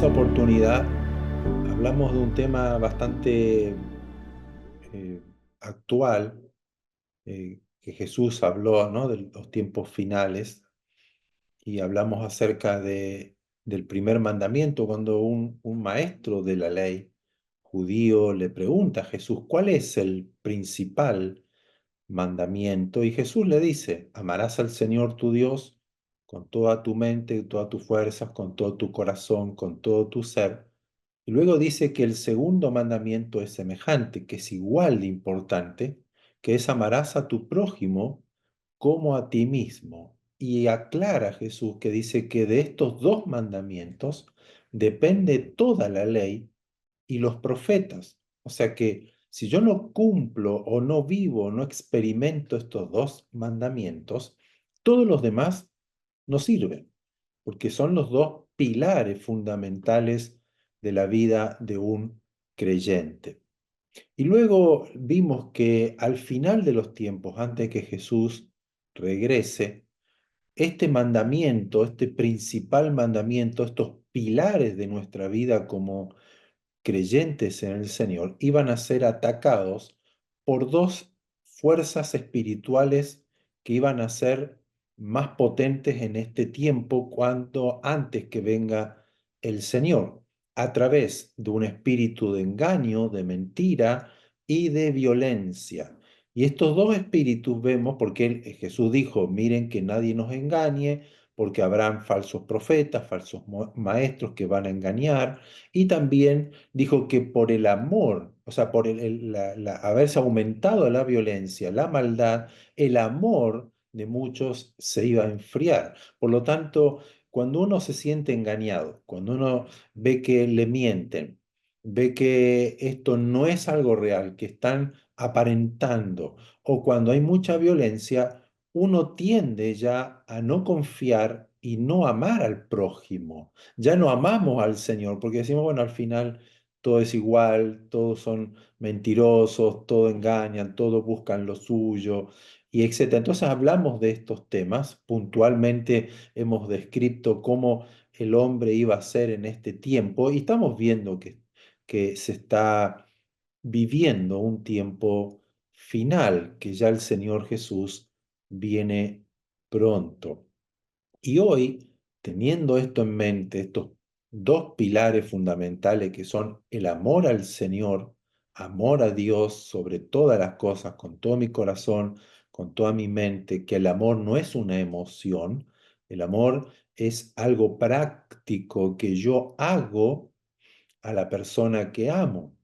esa oportunidad hablamos de un tema bastante eh, actual, que Jesús habló, ¿no? De los tiempos finales, y hablamos acerca del primer mandamiento, cuando un maestro de la ley judío le pregunta a Jesús, ¿cuál es el principal mandamiento? Y Jesús le dice, amarás al Señor tu Dios con toda tu mente, todas tus fuerzas, con todo tu corazón, con todo tu ser. Y luego dice que el segundo mandamiento es semejante, que es igual de importante, que es amarás a tu prójimo como a ti mismo. Y aclara Jesús que dice que de estos dos mandamientos depende toda la ley y los profetas. O sea que si yo no cumplo o no vivo, no experimento estos dos mandamientos, todos los demás no sirven, porque son los dos pilares fundamentales de la vida de un creyente. Y luego vimos que al final de los tiempos, antes que Jesús regrese, este mandamiento, este principal mandamiento, estos pilares de nuestra vida como creyentes en el Señor, iban a ser atacados por dos fuerzas espirituales que iban a ser más potentes en este tiempo cuanto antes que venga el Señor, a través de un espíritu de engaño, de mentira y de violencia. Y estos dos espíritus vemos, porque Jesús dijo, miren que nadie nos engañe, porque habrán falsos profetas, falsos maestros que van a engañar, y también dijo que por el amor, o sea, por haberse aumentado la violencia, la maldad, el amor de muchos se iba a enfriar. Por lo tanto, cuando uno se siente engañado, cuando uno ve que le mienten, ve que esto no es algo real, que están aparentando, o cuando hay mucha violencia, uno tiende ya a no confiar y no amar al prójimo. Ya no amamos al Señor porque decimos, bueno, al final todo es igual, todos son mentirosos, todos engañan, todos buscan lo suyo, y etcétera. Entonces hablamos de estos temas. Puntualmente hemos descrito cómo el hombre iba a ser en este tiempo y estamos viendo que se está viviendo un tiempo final, que ya el Señor Jesús viene pronto. Y hoy, teniendo esto en mente, estos dos pilares fundamentales que son el amor al Señor, amor a Dios sobre todas las cosas, con todo mi corazón, con toda mi mente, que el amor no es una emoción, el amor es algo práctico que yo hago a la persona que amo.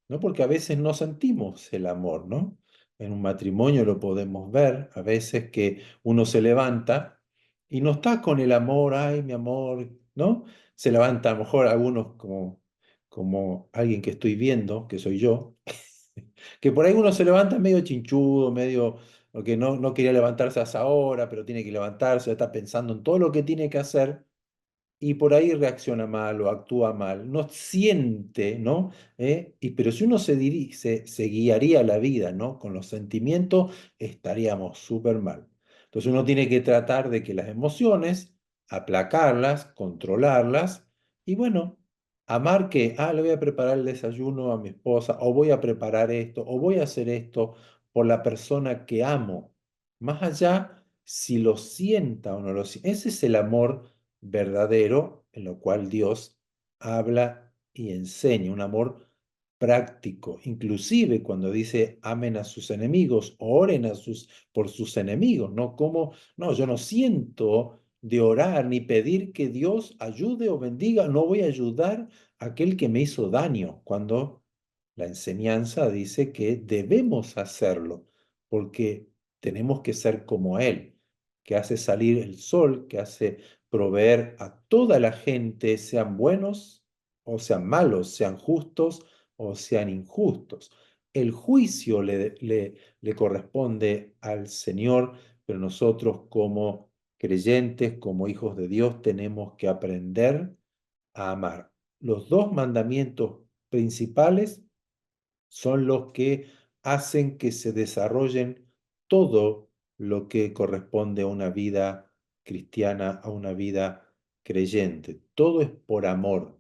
¿No? Porque a veces no sentimos el amor, ¿no? En un matrimonio lo podemos ver, a veces que uno se levanta y no está con el amor, ay, mi amor, ¿no? Se levanta a lo mejor algunos como alguien que estoy viendo, que soy yo, que por ahí uno se levanta medio chinchudo, medio, porque no quería levantarse a esa hora, pero tiene que levantarse, está pensando en todo lo que tiene que hacer y por ahí reacciona mal o actúa mal, no siente, ¿no? Pero si uno se guiaría la vida, ¿no? Con los sentimientos, estaríamos súper mal. Entonces uno tiene que tratar de que las emociones, aplacarlas, controlarlas, y bueno, amar que, le voy a preparar el desayuno a mi esposa, o voy a preparar esto, o voy a hacer esto por la persona que amo, más allá si lo sienta o no lo sienta. Ese es el amor verdadero en lo cual Dios habla y enseña, un amor práctico, inclusive cuando dice amen a sus enemigos, oren por sus enemigos, ¿no? Como, no, yo no siento de orar ni pedir que Dios ayude o bendiga, no voy a ayudar a aquel que me hizo daño, cuando la enseñanza dice que debemos hacerlo, porque tenemos que ser como Él, que hace salir el sol, que hace proveer a toda la gente, sean buenos o sean malos, sean justos o sean injustos. El juicio le corresponde al Señor, pero nosotros como creyentes, como hijos de Dios, tenemos que aprender a amar. Los dos mandamientos principales son los que hacen que se desarrollen todo lo que corresponde a una vida cristiana, a una vida creyente. Todo es por amor.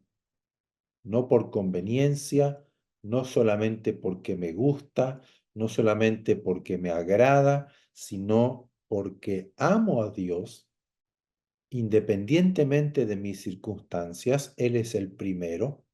no por conveniencia, no solamente porque me gusta, no solamente porque me agrada, sino porque amo a Dios, independientemente de mis circunstancias. Él es el primero.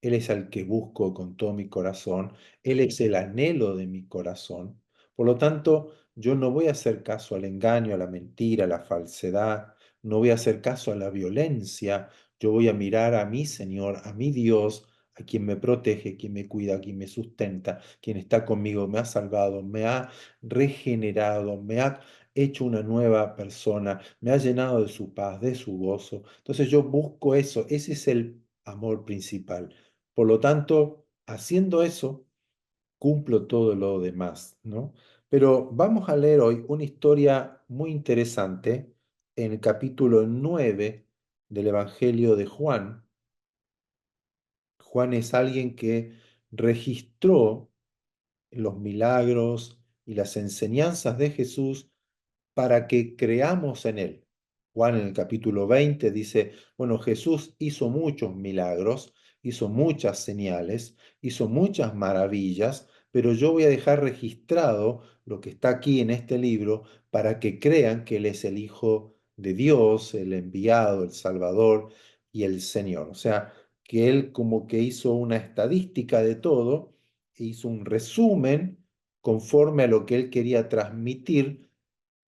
Él es al que busco con todo mi corazón, Él es el anhelo de mi corazón. Por lo tanto, yo no voy a hacer caso al engaño, a la mentira, a la falsedad, no voy a hacer caso a la violencia, yo voy a mirar a mi Señor, a mi Dios, a quien me protege, quien me cuida, quien me sustenta, quien está conmigo, me ha salvado, me ha regenerado, me ha hecho una nueva persona, me ha llenado de su paz, de su gozo. Entonces yo busco eso, ese es el amor principal. Por lo tanto, haciendo eso, cumplo todo lo demás, ¿no? Pero vamos a leer hoy una historia muy interesante en el capítulo 9 del Evangelio de Juan. Juan es alguien que registró los milagros y las enseñanzas de Jesús para que creamos en Él. Juan en el capítulo 20 dice, bueno, Jesús hizo muchos milagros, hizo muchas señales, hizo muchas maravillas, pero yo voy a dejar registrado lo que está aquí en este libro para que crean que Él es el Hijo de Dios, el enviado, el Salvador y el Señor. O sea, que Él como que hizo una estadística de todo, hizo un resumen conforme a lo que Él quería transmitir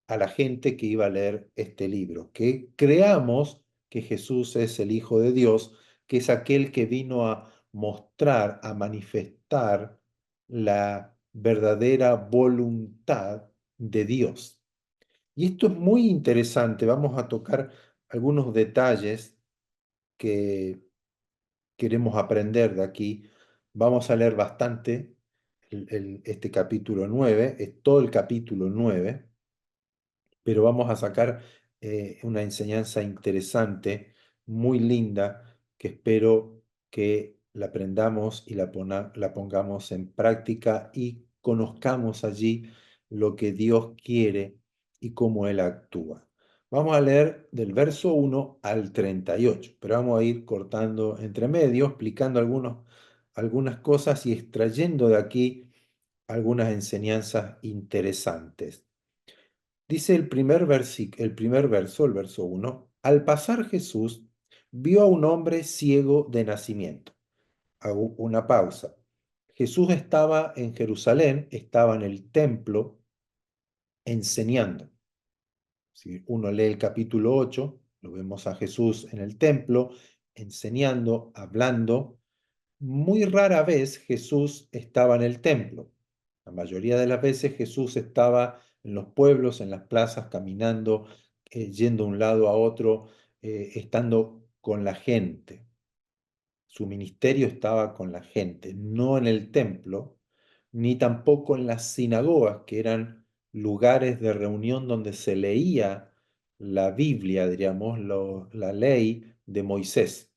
a la gente que iba a leer este libro, que creamos que Jesús es el Hijo de Dios, que es aquel que vino a mostrar, a manifestar la verdadera voluntad de Dios. Y esto es muy interesante, vamos a tocar algunos detalles que queremos aprender de aquí. Vamos a leer bastante este capítulo 9, es todo el capítulo 9, pero vamos a sacar una enseñanza interesante, muy linda, que espero que la aprendamos y la pongamos en práctica y conozcamos allí lo que Dios quiere y cómo Él actúa. Vamos a leer del verso 1 al 38, pero vamos a ir cortando entre medio, explicando algunas cosas y extrayendo de aquí algunas enseñanzas interesantes. Dice el primer verso, el verso 1, al pasar Jesús vio a un hombre ciego de nacimiento. Hago una pausa. Jesús estaba en Jerusalén, estaba en el templo enseñando. Si uno lee el capítulo 8, lo vemos a Jesús en el templo enseñando, hablando. Muy rara vez Jesús estaba en el templo. La mayoría de las veces Jesús estaba en los pueblos, en las plazas, caminando, yendo de un lado a otro, estando con la gente. Su ministerio estaba con la gente, no en el templo, ni tampoco en las sinagogas, que eran lugares de reunión donde se leía la Biblia, diríamos, la ley de Moisés.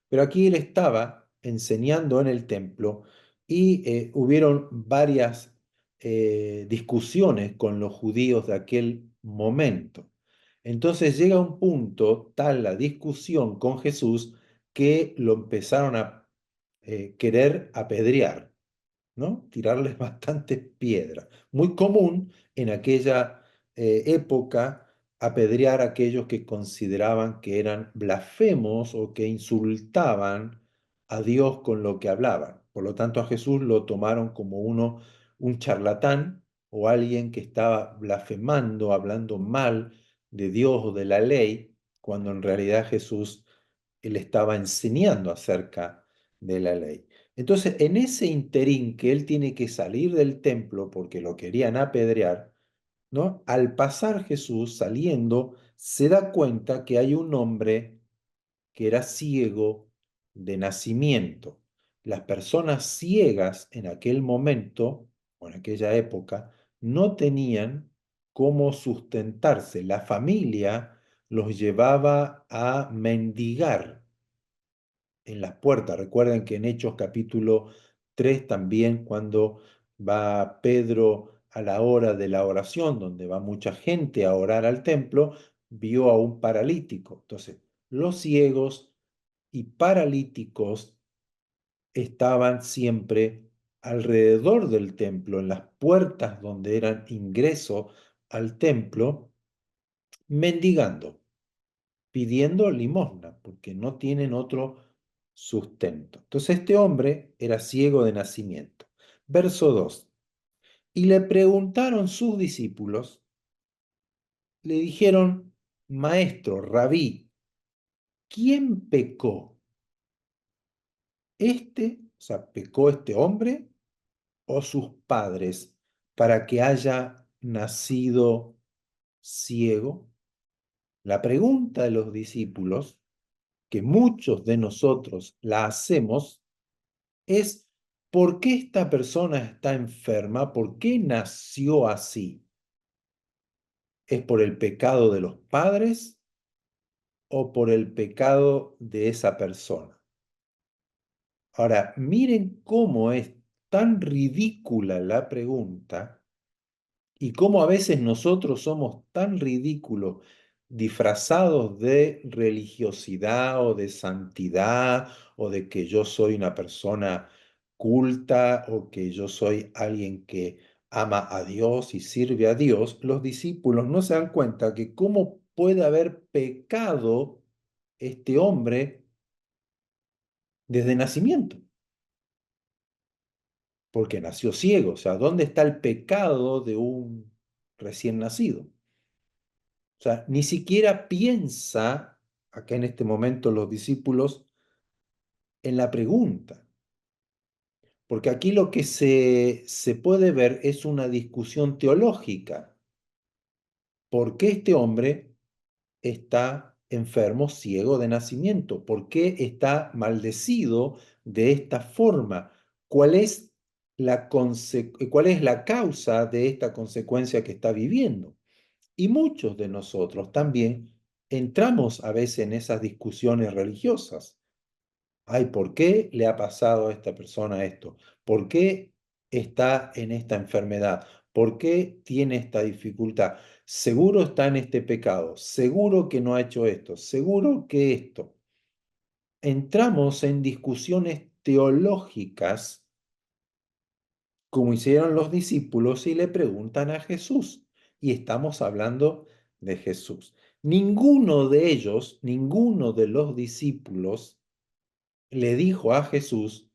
Pero aquí él estaba enseñando en el templo y hubieron varias discusiones con los judíos de aquel momento. Entonces llega un punto tal la discusión con Jesús que lo empezaron a querer apedrear, ¿no? Tirarles bastantes piedras. Muy común en aquella época apedrear a aquellos que consideraban que eran blasfemos o que insultaban a Dios con lo que hablaban. Por lo tanto, a Jesús lo tomaron como un charlatán o alguien que estaba blasfemando, hablando mal de Dios o de la ley, cuando en realidad Jesús él estaba enseñando acerca de la ley. Entonces, en ese interín que él tiene que salir del templo porque lo querían apedrear, ¿no? Al pasar Jesús saliendo, se da cuenta que hay un hombre que era ciego de nacimiento. Las personas ciegas en aquel momento, o en aquella época, no tenían cómo sustentarse. La familia los llevaba a mendigar en las puertas. Recuerden que en Hechos capítulo 3 también cuando va Pedro a la hora de la oración, donde va mucha gente a orar al templo, vio a un paralítico. Entonces, los ciegos y paralíticos estaban siempre alrededor del templo, en las puertas donde eran ingreso al templo, mendigando, pidiendo limosna, porque no tienen otro sustento. Entonces este hombre era ciego de nacimiento. Verso 2. Y le preguntaron sus discípulos, le dijeron, maestro, rabí, ¿quién pecó? O sea, ¿pecó este hombre o sus padres para que haya nacido ciego? La pregunta de los discípulos, que muchos de nosotros la hacemos, es ¿por qué esta persona está enferma? ¿Por qué nació así? ¿Es por el pecado de los padres o por el pecado de esa persona? Ahora, miren cómo es tan ridícula la pregunta y cómo a veces nosotros somos tan ridículos, disfrazados de religiosidad o de santidad o de que yo soy una persona culta o que yo soy alguien que ama a Dios y sirve a Dios. Los discípulos no se dan cuenta que cómo puede haber pecado este hombre desde nacimiento, porque nació ciego. O sea, ¿dónde está el pecado de un recién nacido? O sea, ni siquiera piensa, acá en este momento los discípulos, en la pregunta, porque aquí lo que se puede ver es una discusión teológica. ¿Por qué este hombre está enfermo, ciego de nacimiento? ¿Por qué está maldecido de esta forma? ¿Cuál es cuál es la causa de esta consecuencia que está viviendo? Y muchos de nosotros también entramos a veces en esas discusiones religiosas. Ay, ¿por qué le ha pasado a esta persona esto? ¿Por qué está en esta enfermedad? ¿Por qué tiene esta dificultad? Seguro está en este pecado, seguro que no ha hecho esto, seguro que esto. Entramos en discusiones teológicas como hicieron los discípulos y le preguntan a Jesús. Y estamos hablando de Jesús. Ninguno de ellos, ninguno de los discípulos le dijo a Jesús,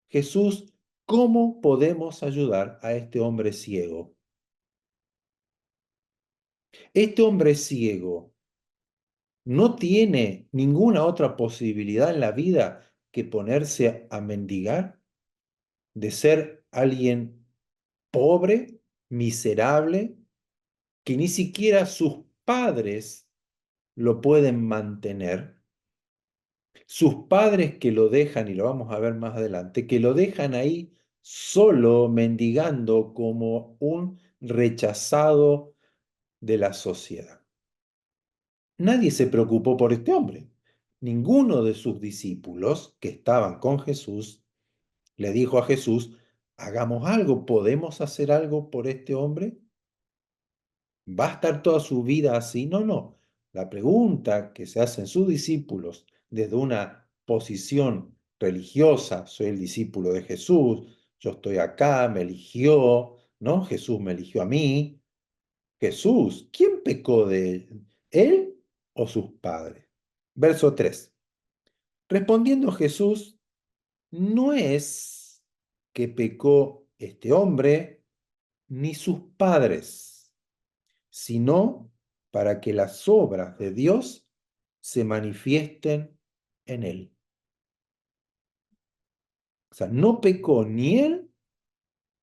Jesús, ¿cómo podemos ayudar a este hombre ciego? Este hombre ciego no tiene ninguna otra posibilidad en la vida que ponerse a mendigar, de ser alguien pobre, miserable, que ni siquiera sus padres lo pueden mantener, sus padres que lo dejan, y lo vamos a ver más adelante, que lo dejan ahí solo mendigando como un rechazado de la sociedad. Nadie se preocupó por este hombre. Ninguno de sus discípulos que estaban con Jesús le dijo a Jesús, hagamos algo, ¿podemos hacer algo por este hombre? ¿Va a estar toda su vida así? No, no. La pregunta que se hacen sus discípulos desde una posición religiosa, soy el discípulo de Jesús, yo estoy acá, me eligió, ¿no? Jesús me eligió a mí. Jesús, ¿quién pecó de él o sus padres? Verso 3. Respondiendo Jesús, no es que pecó este hombre ni sus padres, sino para que las obras de Dios se manifiesten en él. O sea, no pecó ni él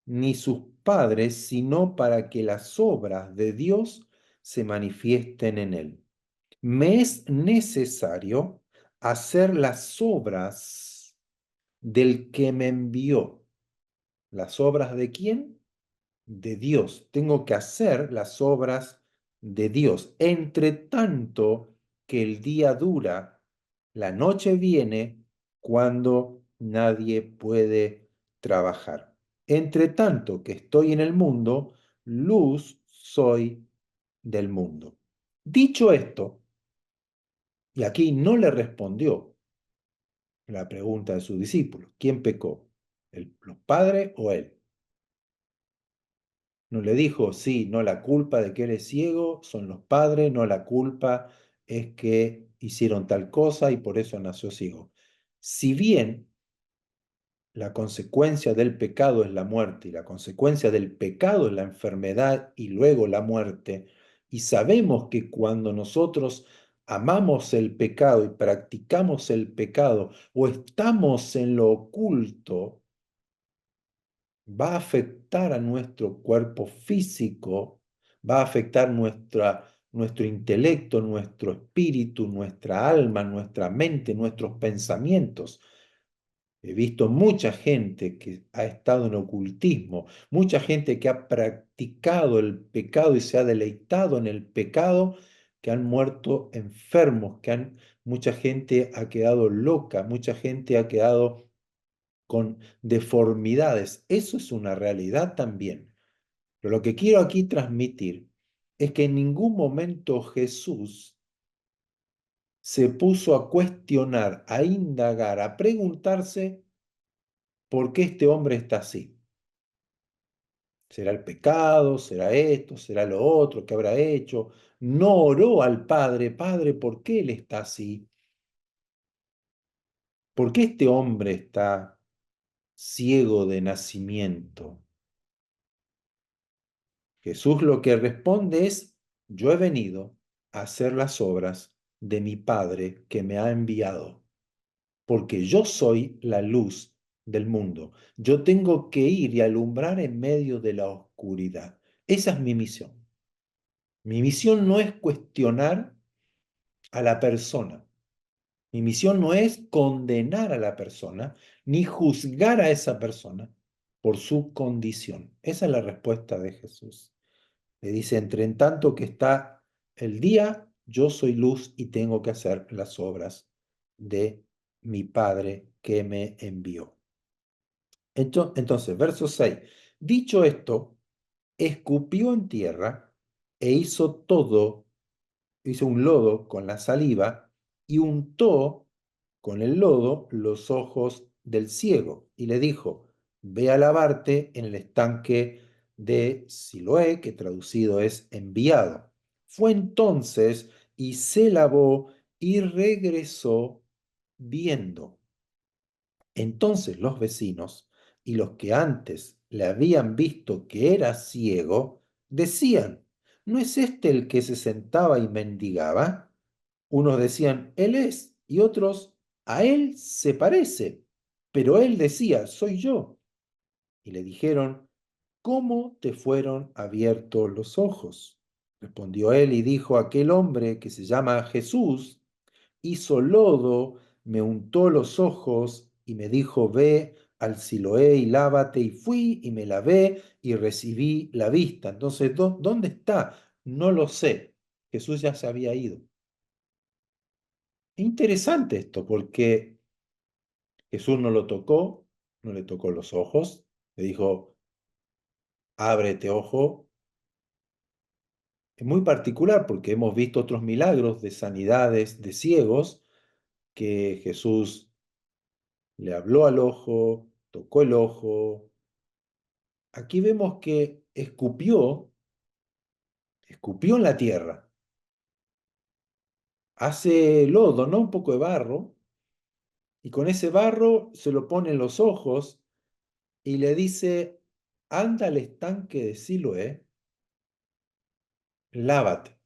ni sus padres, sino para que las obras de Dios se manifiesten en él. Me es necesario hacer las obras del que me envió. ¿Las obras de quién? De Dios. Tengo que hacer las obras de Dios. Entre tanto que el día dura, la noche viene cuando nadie puede trabajar. Entre tanto que estoy en el mundo, luz soy del mundo. Dicho esto, y aquí no le respondió, la pregunta de sus discípulos. ¿Quién pecó? ¿Los padres o él? No le dijo, sí, no, la culpa de que él es ciego son los padres, no, la culpa es que hicieron tal cosa y por eso nació ciego. Si bien la consecuencia del pecado es la muerte y la consecuencia del pecado es la enfermedad y luego la muerte, y sabemos que cuando nosotros amamos el pecado y practicamos el pecado o estamos en lo oculto, va a afectar a nuestro cuerpo físico, va a afectar nuestro intelecto, nuestro espíritu, nuestra alma, nuestra mente, nuestros pensamientos. He visto mucha gente que ha estado en ocultismo, mucha gente que ha practicado el pecado y se ha deleitado en el pecado, que han muerto enfermos, mucha gente ha quedado loca, mucha gente ha quedado con deformidades. Eso es una realidad también. Pero lo que quiero aquí transmitir es que en ningún momento Jesús se puso a cuestionar, a indagar, a preguntarse por qué este hombre está así. ¿Será el pecado? ¿Será esto? ¿Será lo otro que habrá hecho? No oró al Padre, Padre, ¿por qué él está así? ¿Por qué este hombre está ciego de nacimiento? Jesús lo que responde es, yo he venido a hacer las obras de mi Padre que me ha enviado, porque yo soy la luz del mundo. Yo tengo que ir y alumbrar en medio de la oscuridad. Esa es mi misión. Mi misión no es cuestionar a la persona. Mi misión no es condenar a la persona ni juzgar a esa persona por su condición. Esa es la respuesta de Jesús. Le dice, entre en tanto que está el día, yo soy luz y tengo que hacer las obras de mi Padre que me envió. Entonces, verso 6. Dicho esto, escupió en tierra e hizo un lodo con la saliva y untó con el lodo los ojos del ciego y le dijo, ve a lavarte en el estanque de Siloé, que traducido es enviado. Fue entonces y se lavó y regresó viendo. Entonces los vecinos y los que antes le habían visto que era ciego, decían, ¿no es este el que se sentaba y mendigaba? Unos decían, él es, y otros, a él se parece. Pero él decía, soy yo. Y le dijeron, ¿cómo te fueron abiertos los ojos? Respondió él y dijo, aquel hombre que se llama Jesús hizo lodo, me untó los ojos y me dijo, ve al Siloé y lávate. Y fui y me lavé y recibí la vista. Entonces, ¿dónde está? No lo sé. Jesús ya se había ido. Interesante esto, porque Jesús no lo tocó, no le tocó los ojos, le dijo, ábrete ojo. Es muy particular porque hemos visto otros milagros de sanidades de ciegos que Jesús le habló al ojo, tocó el ojo. Aquí vemos que escupió en la tierra, hace lodo, ¿no? Un poco de barro, y con ese barro se lo pone en los ojos y le dice, anda al estanque de Siloé, lávate.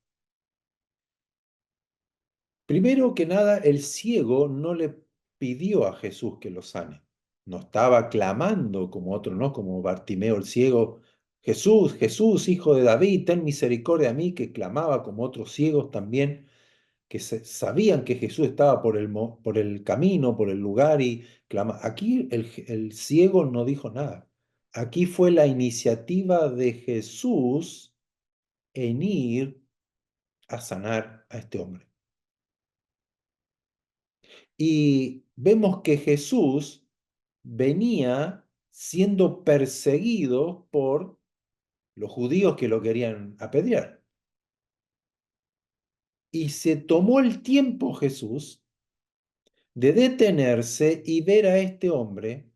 Primero que nada, el ciego no le pidió a Jesús que lo sane. No estaba clamando como otro, ¿no? Como Bartimeo el ciego, Jesús, Jesús, hijo de David, ten misericordia de mí, que clamaba como otros ciegos también, que sabían que Jesús estaba por el camino, por el lugar y clama. Aquí el ciego no dijo nada. Aquí fue la iniciativa de Jesús en ir a sanar a este hombre. Y vemos que Jesús venía siendo perseguido por los judíos que lo querían apedrear. Y se tomó el tiempo Jesús de detenerse y ver a este hombre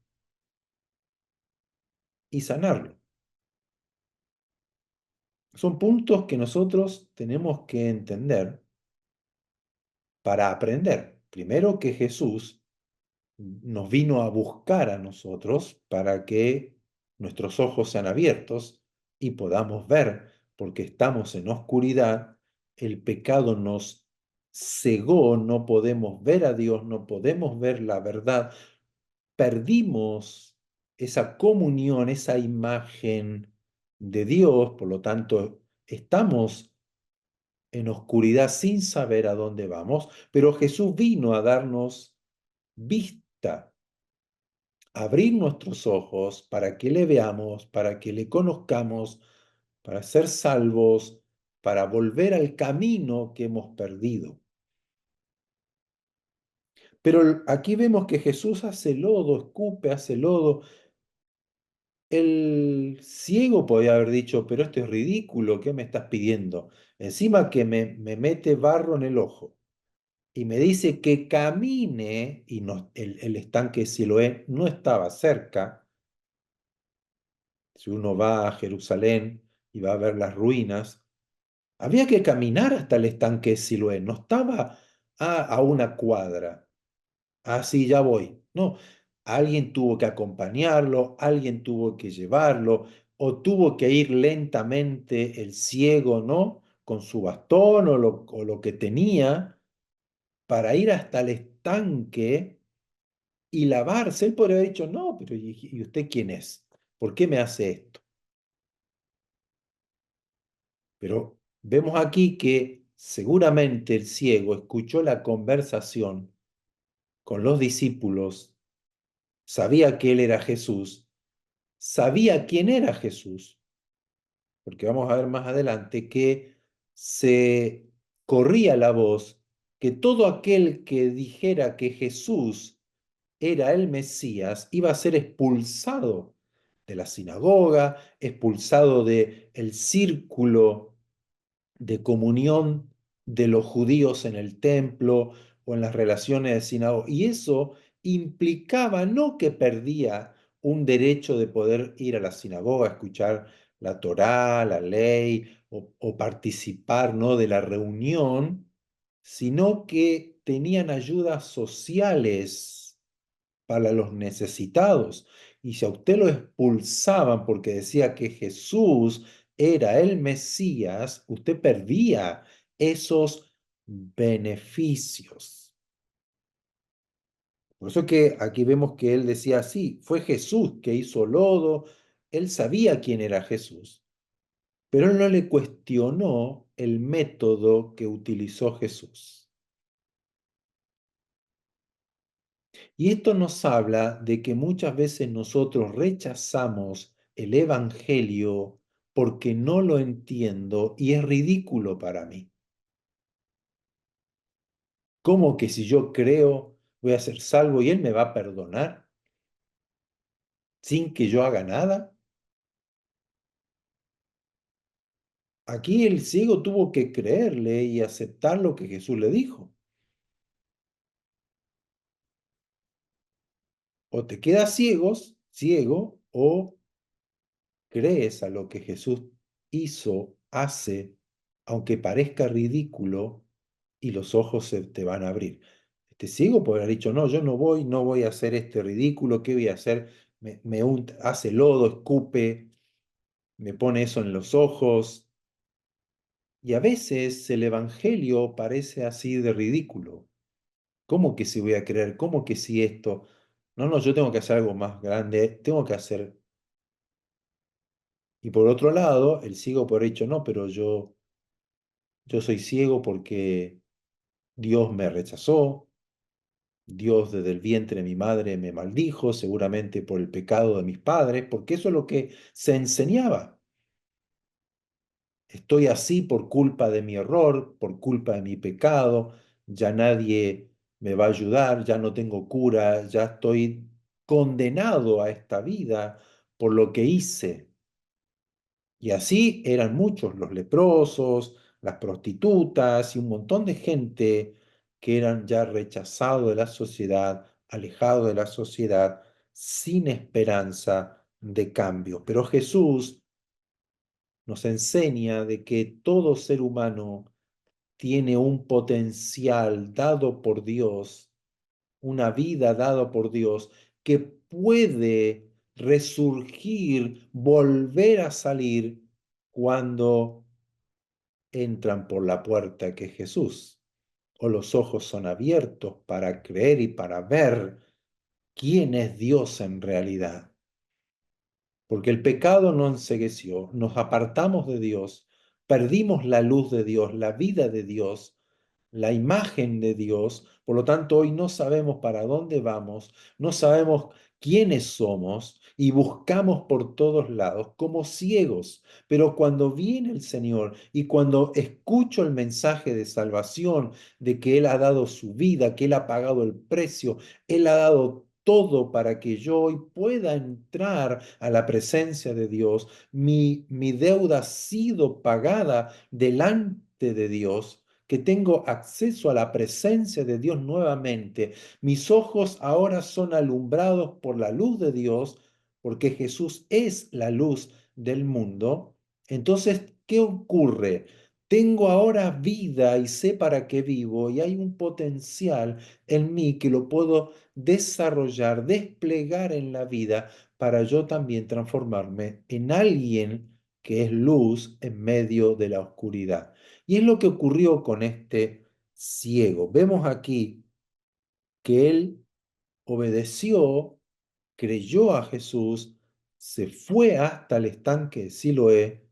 y sanarlo. Son puntos que nosotros tenemos que entender para aprender. Primero que Jesús nos vino a buscar a nosotros para que nuestros ojos sean abiertos y podamos ver, porque estamos en oscuridad, el pecado nos cegó, no podemos ver a Dios, no podemos ver la verdad, perdimos esa comunión, esa imagen de Dios, por lo tanto, estamos en oscuridad sin saber a dónde vamos, pero Jesús vino a darnos vista, abrir nuestros ojos para que le veamos, para que le conozcamos, para ser salvos, para volver al camino que hemos perdido. Pero aquí vemos que Jesús hace lodo, escupe, hace lodo. El ciego podía haber dicho, pero esto es ridículo, ¿qué me estás pidiendo? Encima que me mete barro en el ojo y me dice que camine, y no, el estanque de Siloé no estaba cerca. Si uno va a Jerusalén y va a ver las ruinas, había que caminar hasta el estanque de Siloé, no estaba a una cuadra. Ah, sí, ya voy. No, alguien tuvo que acompañarlo, alguien tuvo que llevarlo, o tuvo que ir lentamente el ciego, ¿no? Con su bastón o lo que tenía para ir hasta el estanque y lavarse. Él podría haber dicho, no, pero y usted quién es? ¿Por qué me hace esto? Pero vemos aquí que seguramente el ciego escuchó la conversación con los discípulos, sabía que él era Jesús, sabía quién era Jesús, porque vamos a ver más adelante que se corría la voz que todo aquel que dijera que Jesús era el Mesías iba a ser expulsado de la sinagoga, expulsado de el círculo de comunión de los judíos en el templo o en las relaciones de sinagoga. Y eso implicaba no que perdía un derecho de poder ir a la sinagoga, escuchar la Torá, la ley o participar, ¿no?, de la reunión, sino que tenían ayudas sociales para los necesitados. Y si a usted lo expulsaban porque decía que Jesús era el Mesías, usted perdía esos beneficios. Por eso que aquí vemos que él decía, sí, fue Jesús que hizo lodo, él sabía quién era Jesús, pero él no le cuestionó el método que utilizó Jesús. Y esto nos habla de que muchas veces nosotros rechazamos el Evangelio porque no lo entiendo y es ridículo para mí. ¿Cómo que si yo creo voy a ser salvo y Él me va a perdonar sin que yo haga nada? Aquí el ciego tuvo que creerle y aceptar lo que Jesús le dijo. O te quedas ciego, o crees a lo que Jesús hizo, hace, aunque parezca ridículo, y los ojos se te van a abrir. Este ciego puede haber dicho, no, yo no voy a hacer este ridículo, ¿qué voy a hacer? Hace lodo, escupe, me pone eso en los ojos. Y a veces el evangelio parece así de ridículo. ¿Cómo que si voy a creer? ¿Cómo que si esto? No, no, yo tengo que hacer algo más grande, tengo que hacer. Y por otro lado, el ciego por hecho, no, pero yo soy ciego porque Dios me rechazó, Dios desde el vientre de mi madre me maldijo, seguramente por el pecado de mis padres, porque eso es lo que se enseñaba. Estoy así por culpa de mi error, por culpa de mi pecado, ya nadie me va a ayudar, ya no tengo cura, ya estoy condenado a esta vida por lo que hice. Y así eran muchos los leprosos, las prostitutas y un montón de gente que eran ya rechazados de la sociedad, alejados de la sociedad, sin esperanza de cambio. Pero Jesús nos enseña de que todo ser humano tiene un potencial dado por Dios, una vida dada por Dios, que puede resurgir, volver a salir cuando entran por la puerta que es Jesús, o los ojos son abiertos para creer y para ver quién es Dios en realidad. Porque el pecado nos encegueció, nos apartamos de Dios, perdimos la luz de Dios, la vida de Dios, la imagen de Dios. Por lo tanto, hoy no sabemos para dónde vamos, no sabemos quiénes somos y buscamos por todos lados como ciegos. Pero cuando viene el Señor y cuando escucho el mensaje de salvación, de que Él ha dado su vida, que Él ha pagado el precio, Él ha dado todo para que yo hoy pueda entrar a la presencia de Dios, mi deuda ha sido pagada delante de Dios, que tengo acceso a la presencia de Dios nuevamente. Mis ojos ahora son alumbrados por la luz de Dios, porque Jesús es la luz del mundo. Entonces, ¿qué ocurre? Tengo ahora vida y sé para qué vivo y hay un potencial en mí que lo puedo desarrollar, desplegar en la vida para yo también transformarme en alguien que es luz en medio de la oscuridad. Y es lo que ocurrió con este ciego. Vemos aquí que él obedeció, creyó a Jesús, se fue hasta el estanque de Siloé,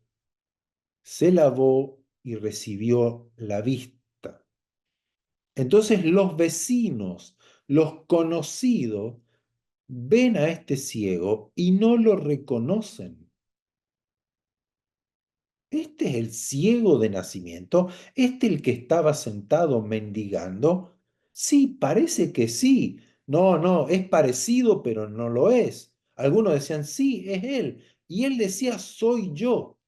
se lavó y recibió la vista. Entonces los vecinos, los conocidos, ven a este ciego y no lo reconocen. ¿Este es el ciego de nacimiento? ¿Este el que estaba sentado mendigando? Sí, parece que sí. No, no, es parecido, pero no lo es. Algunos decían, sí, es él. Y él decía, soy yo.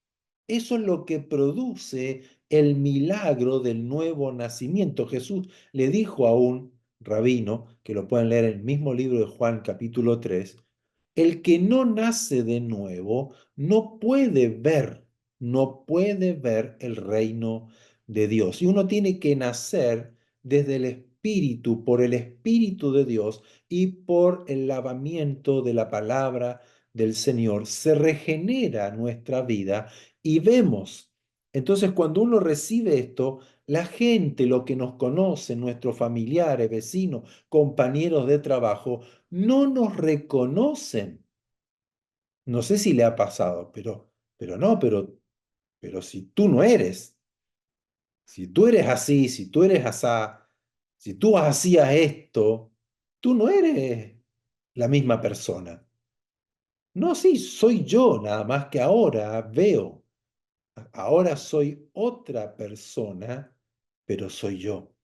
Eso es lo que produce el milagro del nuevo nacimiento. Jesús le dijo a un rabino, que lo pueden leer en el mismo libro de Juan capítulo 3, el que no nace de nuevo no puede ver el reino de Dios. Y uno tiene que nacer desde el Espíritu, por el Espíritu de Dios y por el lavamiento de la palabra del Señor. Se regenera nuestra vida y vemos. Entonces, cuando uno recibe esto, la gente, lo que nos conoce, nuestros familiares, vecinos, compañeros de trabajo, no nos reconocen. No sé si le ha pasado, pero si tú no eres, si tú eres así, si tú eres asá, si tú hacías esto, tú no eres la misma persona. No, sí, soy yo, nada más que ahora veo. Ahora soy otra persona, pero soy yo.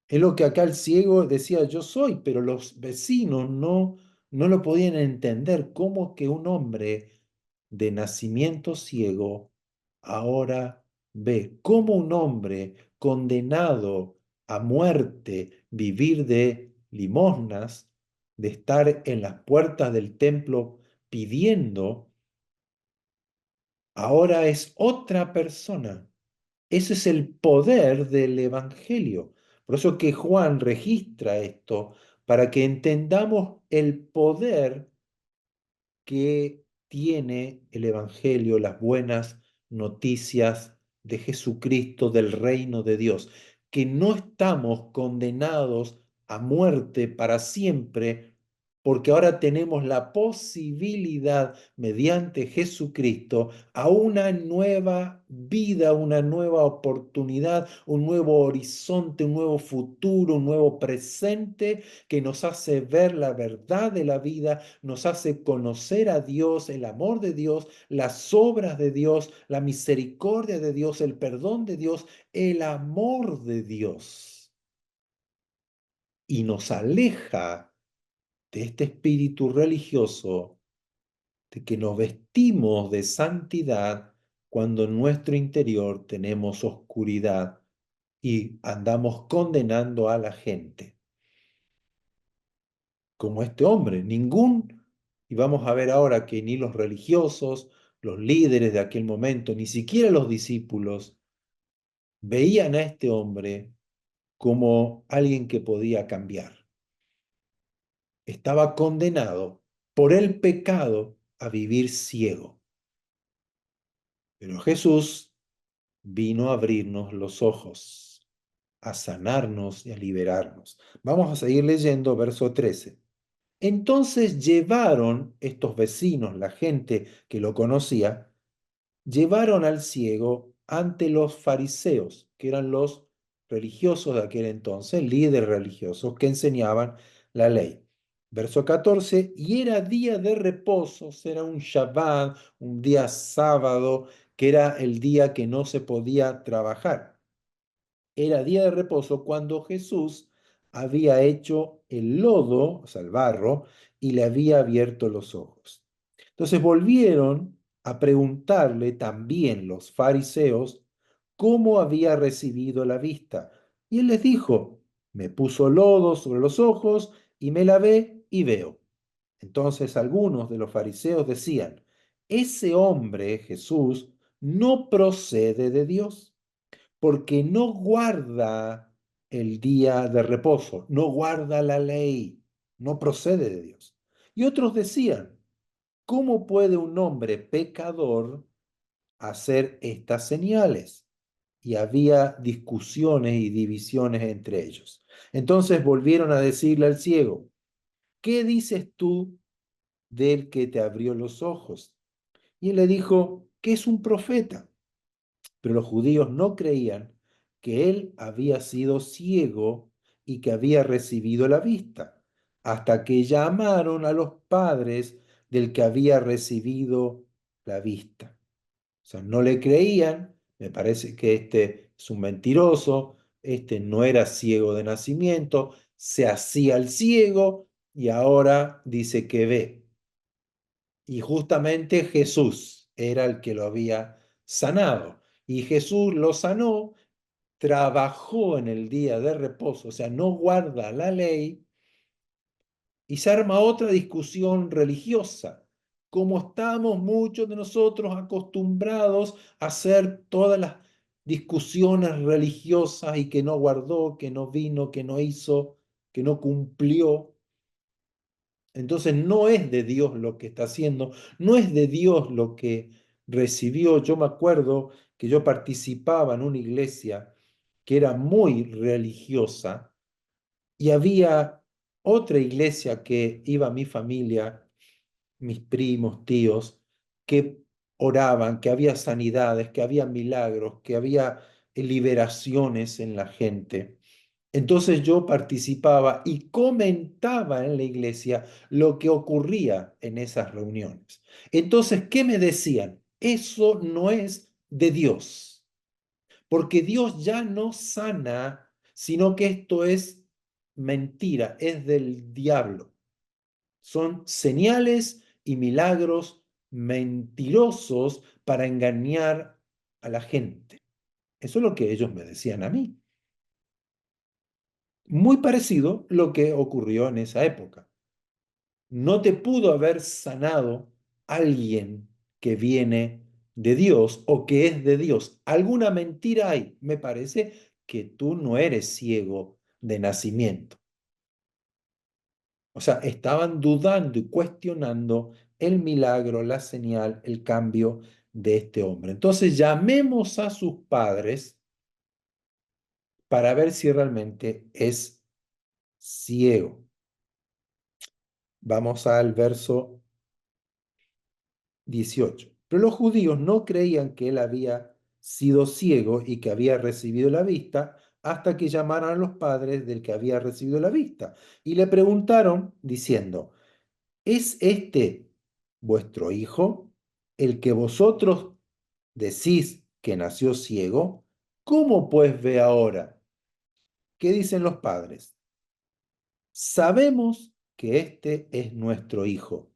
Es lo que acá el ciego decía, yo soy, pero los vecinos no lo podían entender. ¿Cómo que un hombre de nacimiento ciego ahora ve? ¿Cómo un hombre condenado a muerte, vivir de limosnas, de estar en las puertas del templo pidiendo, ahora es otra persona? Ese es el poder del Evangelio. Por eso que Juan registra esto, para que entendamos el poder que tiene el Evangelio, las buenas noticias de Jesucristo, del reino de Dios, que no estamos condenados a muerte para siempre, porque ahora tenemos la posibilidad, mediante Jesucristo, a una nueva vida, una nueva oportunidad, un nuevo horizonte, un nuevo futuro, un nuevo presente que nos hace ver la verdad de la vida, nos hace conocer a Dios, el amor de Dios, las obras de Dios, la misericordia de Dios, el perdón de Dios, el amor de Dios. Y nos aleja de este espíritu religioso, de que nos vestimos de santidad cuando en nuestro interior tenemos oscuridad. y andamos condenando a la gente, como este hombre. Y vamos a ver ahora que ni los religiosos, los líderes de aquel momento, ni siquiera los discípulos, veían a este hombre como alguien que podía cambiar. Estaba condenado por el pecado a vivir ciego. Pero Jesús vino a abrirnos los ojos, a sanarnos y a liberarnos. Vamos a seguir leyendo verso 13. Entonces llevaron estos vecinos, la gente que lo conocía, llevaron al ciego ante los fariseos, que eran los religiosos de aquel entonces, líderes religiosos que enseñaban la ley. Verso 14, y era día de reposo, era un Shabbat, un día sábado, que era el día que no se podía trabajar. Era día de reposo cuando Jesús había hecho el lodo, o sea, el barro, y le había abierto los ojos. Entonces volvieron a preguntarle también los fariseos cómo había recibido la vista. Y él les dijo, me puso lodo sobre los ojos y me lavé y veo. Entonces algunos de los fariseos decían, ese hombre, Jesús, no procede de Dios porque no guarda el día de reposo, no guarda la ley, no procede de Dios. Y otros decían, ¿cómo puede un hombre pecador hacer estas señales? Y había discusiones y divisiones entre ellos. Entonces volvieron a decirle al ciego, ¿qué dices tú del que te abrió los ojos? Y él le dijo, que es un profeta. Pero los judíos no creían que él había sido ciego y que había recibido la vista, hasta que llamaron a los padres del que había recibido la vista. O sea, no le creían, me parece que este es un mentiroso, este no era ciego de nacimiento, se hacía el ciego y ahora dice que ve. Y justamente Jesús era el que lo había sanado. Y Jesús lo sanó, trabajó en el día de reposo, o sea, no guarda la ley, y se arma otra discusión religiosa. Como estamos muchos de nosotros acostumbrados a hacer todas las discusiones religiosas y que no guardó, que no vino, que no hizo, que no cumplió. Entonces no es de Dios lo que está haciendo, no es de Dios lo que recibió. Yo me acuerdo que yo participaba en una iglesia que era muy religiosa y había otra iglesia que iba mi familia, mis primos, tíos, que oraban, que había sanidades, que había milagros, que había liberaciones en la gente. Entonces yo participaba y comentaba en la iglesia lo que ocurría en esas reuniones. Entonces, ¿qué me decían? Eso no es de Dios, porque Dios ya no sana, sino que esto es mentira, es del diablo. Son señales y milagros mentirosos para engañar a la gente. Eso es lo que ellos me decían a mí. Muy parecido lo que ocurrió en esa época. No te pudo haber sanado alguien que viene de Dios o que es de Dios. Alguna mentira hay. Me parece que tú no eres ciego de nacimiento. O sea, estaban dudando y cuestionando el milagro, la señal, el cambio de este hombre. Entonces llamemos a sus padres para ver si realmente es ciego. Vamos al verso 18. Pero los judíos no creían que él había sido ciego y que había recibido la vista hasta que llamaran a los padres del que había recibido la vista y le preguntaron diciendo, ¿es este vuestro hijo, el que vosotros decís que nació ciego? ¿Cómo pues ve ahora? ¿Qué dicen los padres? Sabemos que este es nuestro hijo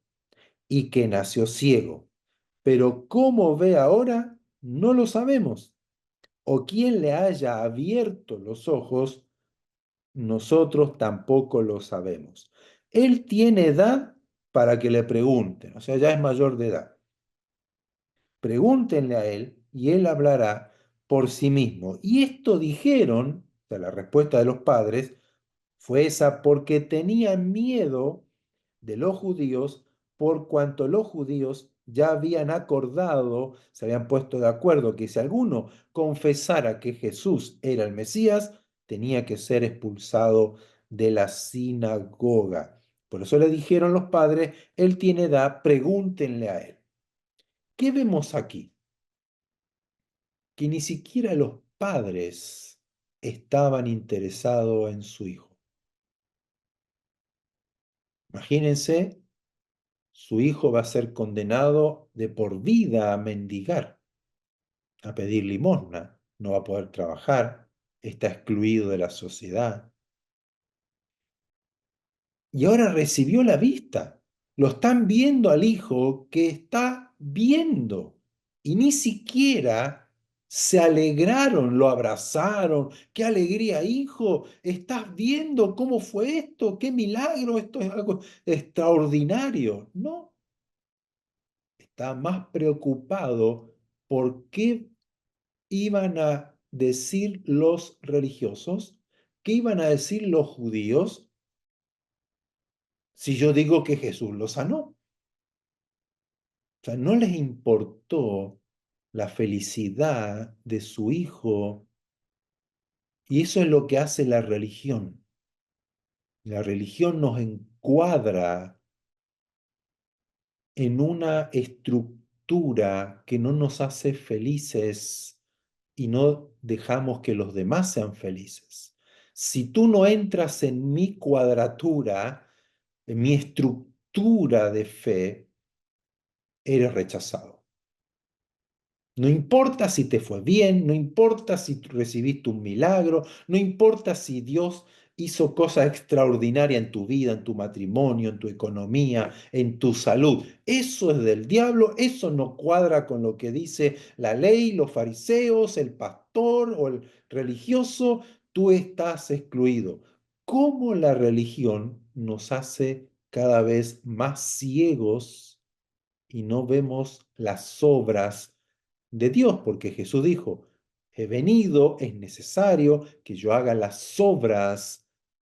y que nació ciego, pero cómo ve ahora no lo sabemos. o quien le haya abierto los ojos, nosotros tampoco lo sabemos. Él tiene edad para que le pregunten, o sea, ya es mayor de edad. Pregúntenle a él y él hablará por sí mismo. Y esto dijeron, o sea, la respuesta de los padres fue esa porque tenían miedo de los judíos por cuanto los judíos ya habían acordado, se habían puesto de acuerdo que si alguno confesara que Jesús era el Mesías, tenía que ser expulsado de la sinagoga. Por eso le dijeron los padres, él tiene edad, pregúntenle a él. ¿Qué vemos aquí? Que ni siquiera los padres estaban interesados en su hijo. Imagínense, su hijo va a ser condenado de por vida a mendigar, a pedir limosna, no va a poder trabajar, está excluido de la sociedad. Y ahora recibió la vista. Lo están viendo al hijo que está viendo. Y ni siquiera se alegraron, lo abrazaron. ¡Qué alegría, hijo! ¿Estás viendo cómo fue esto? ¡Qué milagro! Esto es algo extraordinario. No, está más preocupado por qué iban a decir los religiosos, qué iban a decir los judíos si yo digo que Jesús lo sanó. O sea, no les importó la felicidad de su hijo. Y eso es lo que hace la religión. La religión nos encuadra en una estructura que no nos hace felices y no dejamos que los demás sean felices. Si tú no entras en mi cuadratura, en mi estructura de fe, eres rechazado. No importa si te fue bien, no importa si recibiste un milagro, no importa si Dios hizo cosas extraordinarias en tu vida, en tu matrimonio, en tu economía, en tu salud. Eso es del diablo, eso no cuadra con lo que dice la ley, los fariseos, el pastor o el religioso. Tú estás excluido. ¿Cómo la religión nos hace cada vez más ciegos y no vemos las obras de Dios? Porque Jesús dijo, he venido, es necesario que yo haga las obras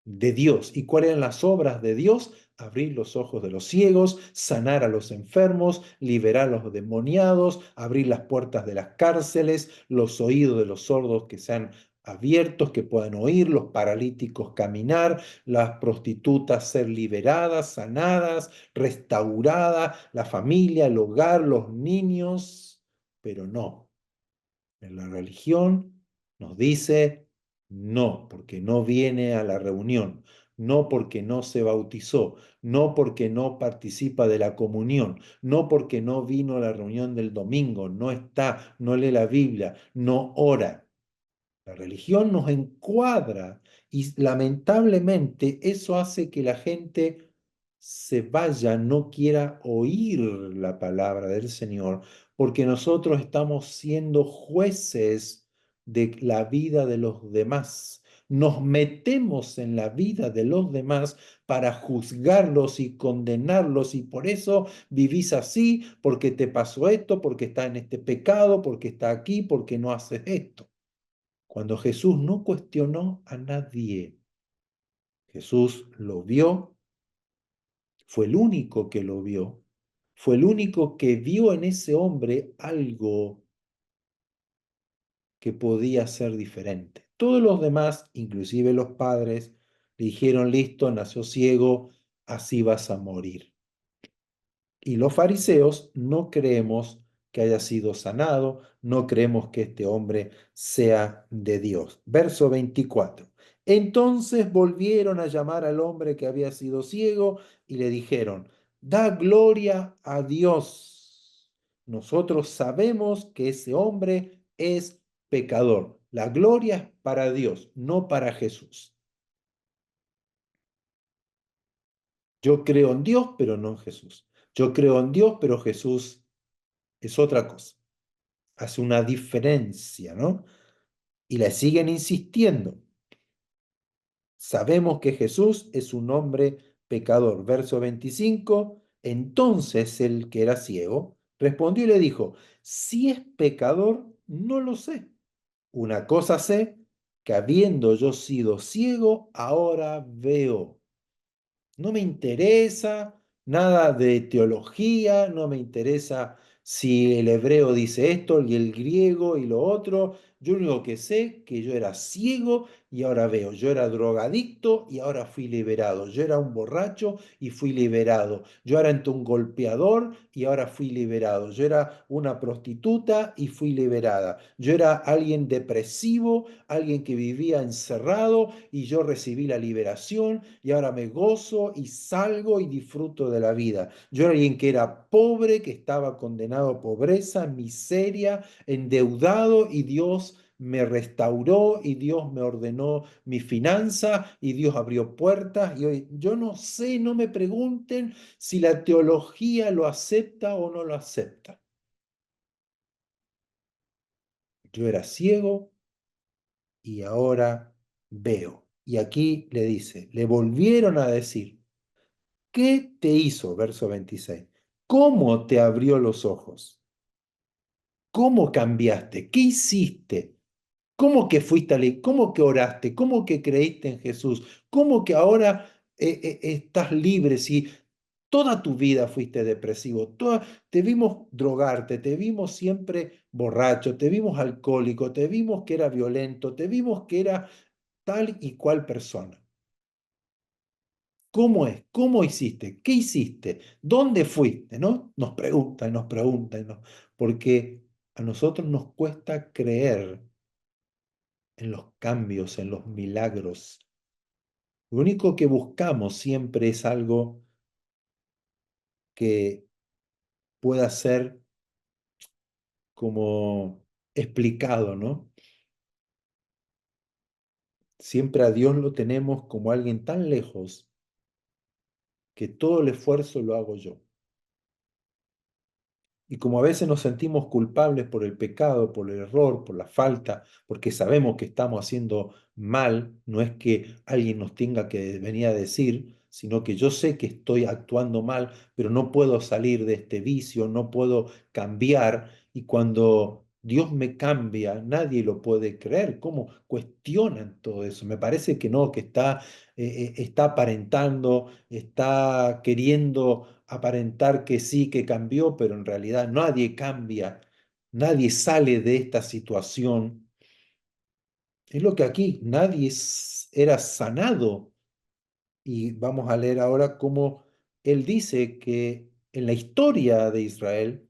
de Dios. ¿Y cuáles eran las obras de Dios? Abrir los ojos de los ciegos, sanar a los enfermos, liberar a los demoniados, abrir las puertas de las cárceles, los oídos de los sordos que sean abiertos, que puedan oír, los paralíticos caminar, las prostitutas ser liberadas, sanadas, restaurada, la familia, el hogar, los niños, pero no. En la religión nos dice no, porque no viene a la reunión, no porque no se bautizó, no porque no participa de la comunión, no porque no vino a la reunión del domingo, no está, no lee la Biblia, no ora. La religión nos encuadra y lamentablemente eso hace que la gente se vaya, no quiera oír la palabra del Señor, porque nosotros estamos siendo jueces de la vida de los demás. Nos metemos en la vida de los demás para juzgarlos y condenarlos y por eso vivís así, porque te pasó esto, porque está en este pecado, porque está aquí, porque no haces esto. Cuando Jesús no cuestionó a nadie, Jesús lo vio, fue el único que lo vio, fue el único que vio en ese hombre algo que podía ser diferente. Todos los demás, inclusive los padres, le dijeron, listo, nació ciego, así vas a morir. Y los fariseos no creemos que haya sido sanado, no creemos que este hombre sea de Dios. Verso 24. Entonces volvieron a llamar al hombre que había sido ciego y le dijeron, da gloria a Dios. Nosotros sabemos que ese hombre es pecador. La gloria es para Dios, no para Jesús. Yo creo en Dios, pero no en Jesús. Yo creo en Dios, pero Jesús es otra cosa. Hace una diferencia, ¿no? Y le siguen insistiendo. Sabemos que Jesús es un hombre pecador. Verso 25. Entonces el que era ciego respondió y le dijo, si es pecador, no lo sé. Una cosa sé, que habiendo yo sido ciego, ahora veo. No me interesa nada de teología, no me interesa si el hebreo dice esto y el griego y lo otro. Yo lo único que sé que yo era ciego y ahora veo. Yo era drogadicto y ahora fui liberado. Yo era un borracho y fui liberado. Yo era un golpeador y ahora fui liberado. Yo era una prostituta y fui liberada. Yo era alguien depresivo, alguien que vivía encerrado y yo recibí la liberación y ahora me gozo y salgo y disfruto de la vida. Yo era alguien que era pobre, que estaba condenado a pobreza, miseria, endeudado y Dios me restauró y Dios me ordenó mi finanza y Dios abrió puertas y hoy yo no sé, no me pregunten si la teología lo acepta o no lo acepta. Yo era ciego y ahora veo. Y aquí le dice, le volvieron a decir, ¿qué te hizo? Verso 26. ¿Cómo te abrió los ojos? ¿Cómo cambiaste? ¿Qué hiciste? ¿Cómo que fuiste a la, cómo que oraste? ¿Cómo que creíste en Jesús? ¿Cómo que ahora estás libre si toda tu vida fuiste depresivo? Te vimos drogarte, te vimos siempre borracho, te vimos alcohólico, te vimos que era violento, te vimos que era tal y cual persona. ¿Cómo es? ¿Cómo hiciste? ¿Qué hiciste? ¿Dónde fuiste? ¿No? Nos preguntan, nos preguntan, porque a nosotros nos cuesta creer en los cambios, en los milagros. Lo único que buscamos siempre es algo que pueda ser como explicado, ¿no? Siempre a Dios lo tenemos como alguien tan lejos que todo el esfuerzo lo hago yo. Y como a veces nos sentimos culpables por el pecado, por el error, por la falta, porque sabemos que estamos haciendo mal, no es que alguien nos tenga que venir a decir, sino que yo sé que estoy actuando mal, pero no puedo salir de este vicio, no puedo cambiar. Y cuando Dios me cambia, nadie lo puede creer. ¿Cómo cuestionan todo eso? Me parece que no, que está aparentando, está queriendo aparentar que sí, que cambió, pero en realidad nadie cambia, nadie sale de esta situación. Es lo que aquí, nadie era sanado. Y vamos a leer ahora cómo él dice que en la historia de Israel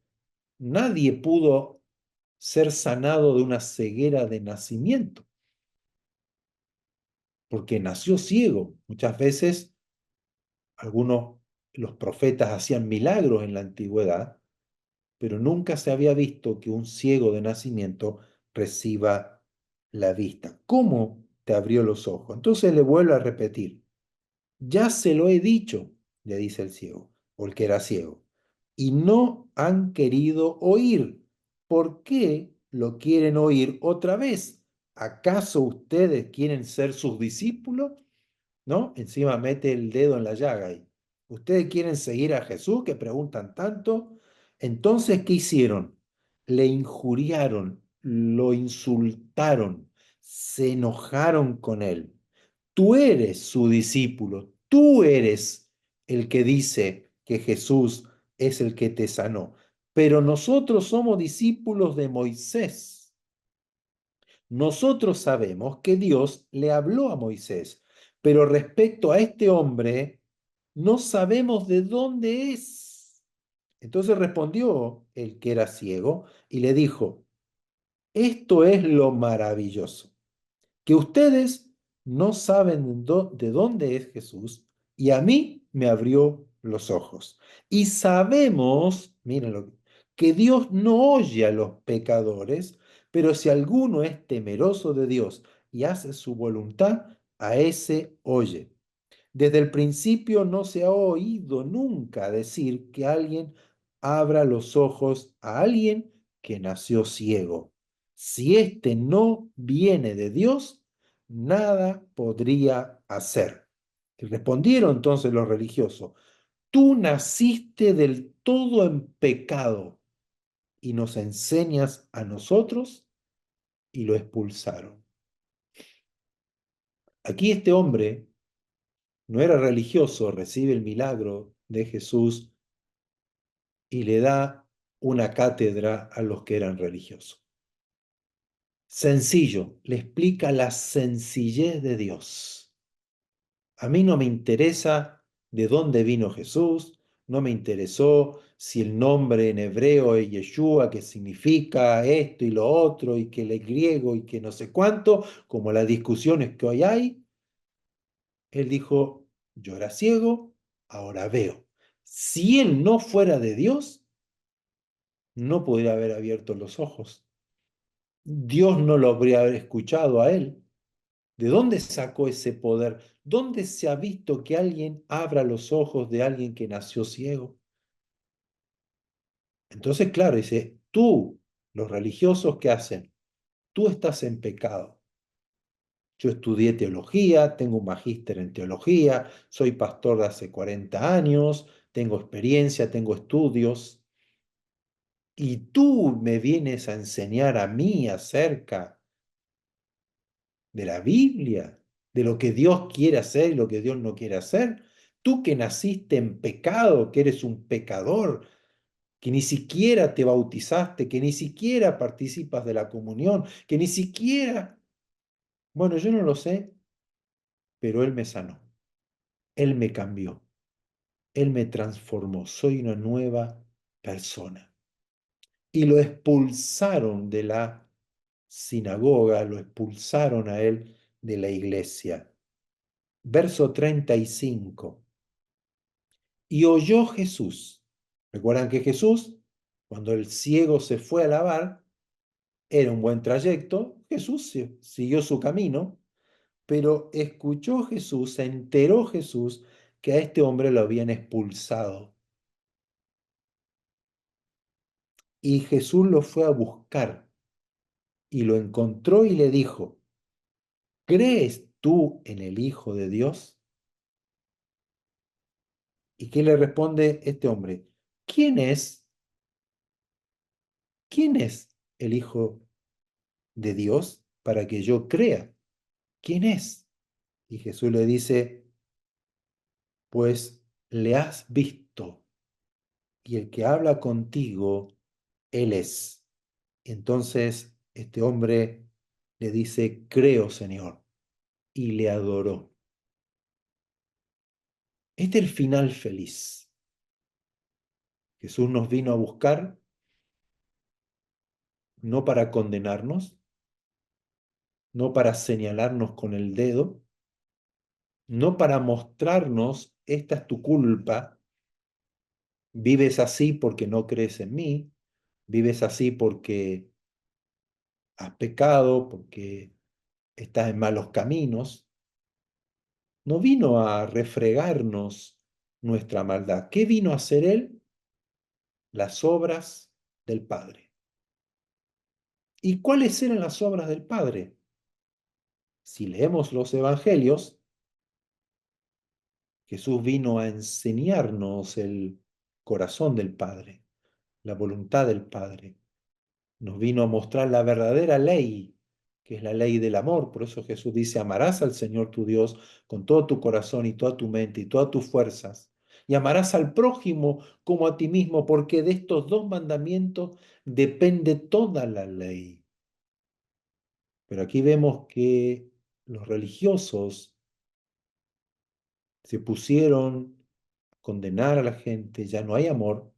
nadie pudo ser sanado de una ceguera de nacimiento, porque nació ciego. Muchas veces algunos, los profetas hacían milagros en la antigüedad, pero nunca se había visto que un ciego de nacimiento reciba la vista. ¿Cómo te abrió los ojos? Entonces le vuelvo a repetir, ya se lo he dicho, le dice el ciego, o el que era ciego, y no han querido oír. ¿Por qué lo quieren oír otra vez? ¿Acaso ustedes quieren ser sus discípulos? ¿No? Encima mete el dedo en la llaga ahí. ¿Ustedes quieren seguir a Jesús que preguntan tanto? Entonces, ¿qué hicieron? Le injuriaron, lo insultaron, se enojaron con él. Tú eres su discípulo, tú eres el que dice que Jesús es el que te sanó, pero nosotros somos discípulos de Moisés. Nosotros sabemos que Dios le habló a Moisés, pero respecto a este hombre, no sabemos de dónde es. Entonces respondió el que era ciego y le dijo, esto es lo maravilloso, que ustedes no saben de dónde es Jesús y a mí me abrió los ojos. Y sabemos, mírenlo, que Dios no oye a los pecadores, pero si alguno es temeroso de Dios y hace su voluntad, a ese oye. Desde el principio no se ha oído nunca decir que alguien abra los ojos a alguien que nació ciego. Si éste no viene de Dios, nada podría hacer. Y respondieron entonces los religiosos, tú naciste del todo en pecado y nos enseñas a nosotros, y lo expulsaron. Aquí este hombre no era religioso, recibe el milagro de Jesús y le da una cátedra a los que eran religiosos. Sencillo, le explica la sencillez de Dios. A mí no me interesa de dónde vino Jesús, no me interesó si el nombre en hebreo es Yeshua, que significa esto y lo otro, y que el griego y que no sé cuánto, como las discusiones que hoy hay. Él dijo, yo era ciego, ahora veo. Si él no fuera de Dios, no podría haber abierto los ojos. Dios no lo habría escuchado a él. ¿De dónde sacó ese poder? ¿Dónde se ha visto que alguien abra los ojos de alguien que nació ciego? Entonces, claro, dice, tú, los religiosos, ¿qué hacen? Tú estás en pecado. Yo estudié teología, tengo un magíster en teología, soy pastor de hace 40 años, tengo experiencia, tengo estudios, y tú me vienes a enseñar a mí acerca de la Biblia, de lo que Dios quiere hacer y lo que Dios no quiere hacer. Tú que naciste en pecado, que eres un pecador, que ni siquiera te bautizaste, que ni siquiera participas de la comunión, que ni siquiera, bueno, yo no lo sé, pero Él me sanó, Él me cambió, Él me transformó, soy una nueva persona. Y lo expulsaron de la sinagoga, lo expulsaron a Él de la iglesia. Verso 35. Y oyó Jesús. Recuerdan que Jesús, cuando el ciego se fue a lavar, era un buen trayecto. Jesús siguió su camino, pero escuchó Jesús, se enteró Jesús que a este hombre lo habían expulsado. Y Jesús lo fue a buscar y lo encontró y le dijo, ¿crees tú en el Hijo de Dios? ¿Y qué le responde este hombre? ¿Quién es? ¿Quién es el Hijo de Dios para que yo crea? ¿Quién es? Y Jesús le dice, pues le has visto y el que habla contigo, él es. Entonces este hombre le dice, creo, Señor, y le adoró. Este es el final feliz. Jesús nos vino a buscar no para condenarnos, no para señalarnos con el dedo, no para mostrarnos, esta es tu culpa, vives así porque no crees en mí, vives así porque has pecado, porque estás en malos caminos. No vino a refregarnos nuestra maldad. ¿Qué vino a hacer Él? Las obras del Padre. ¿Y cuáles eran las obras del Padre? Si leemos los evangelios, Jesús vino a enseñarnos el corazón del Padre, la voluntad del Padre. Nos vino a mostrar la verdadera ley, que es la ley del amor. Por eso Jesús dice, amarás al Señor tu Dios con todo tu corazón y toda tu mente y todas tus fuerzas. Y amarás al prójimo como a ti mismo, porque de estos dos mandamientos depende toda la ley. Pero aquí vemos que los religiosos se pusieron a condenar a la gente, ya no hay amor.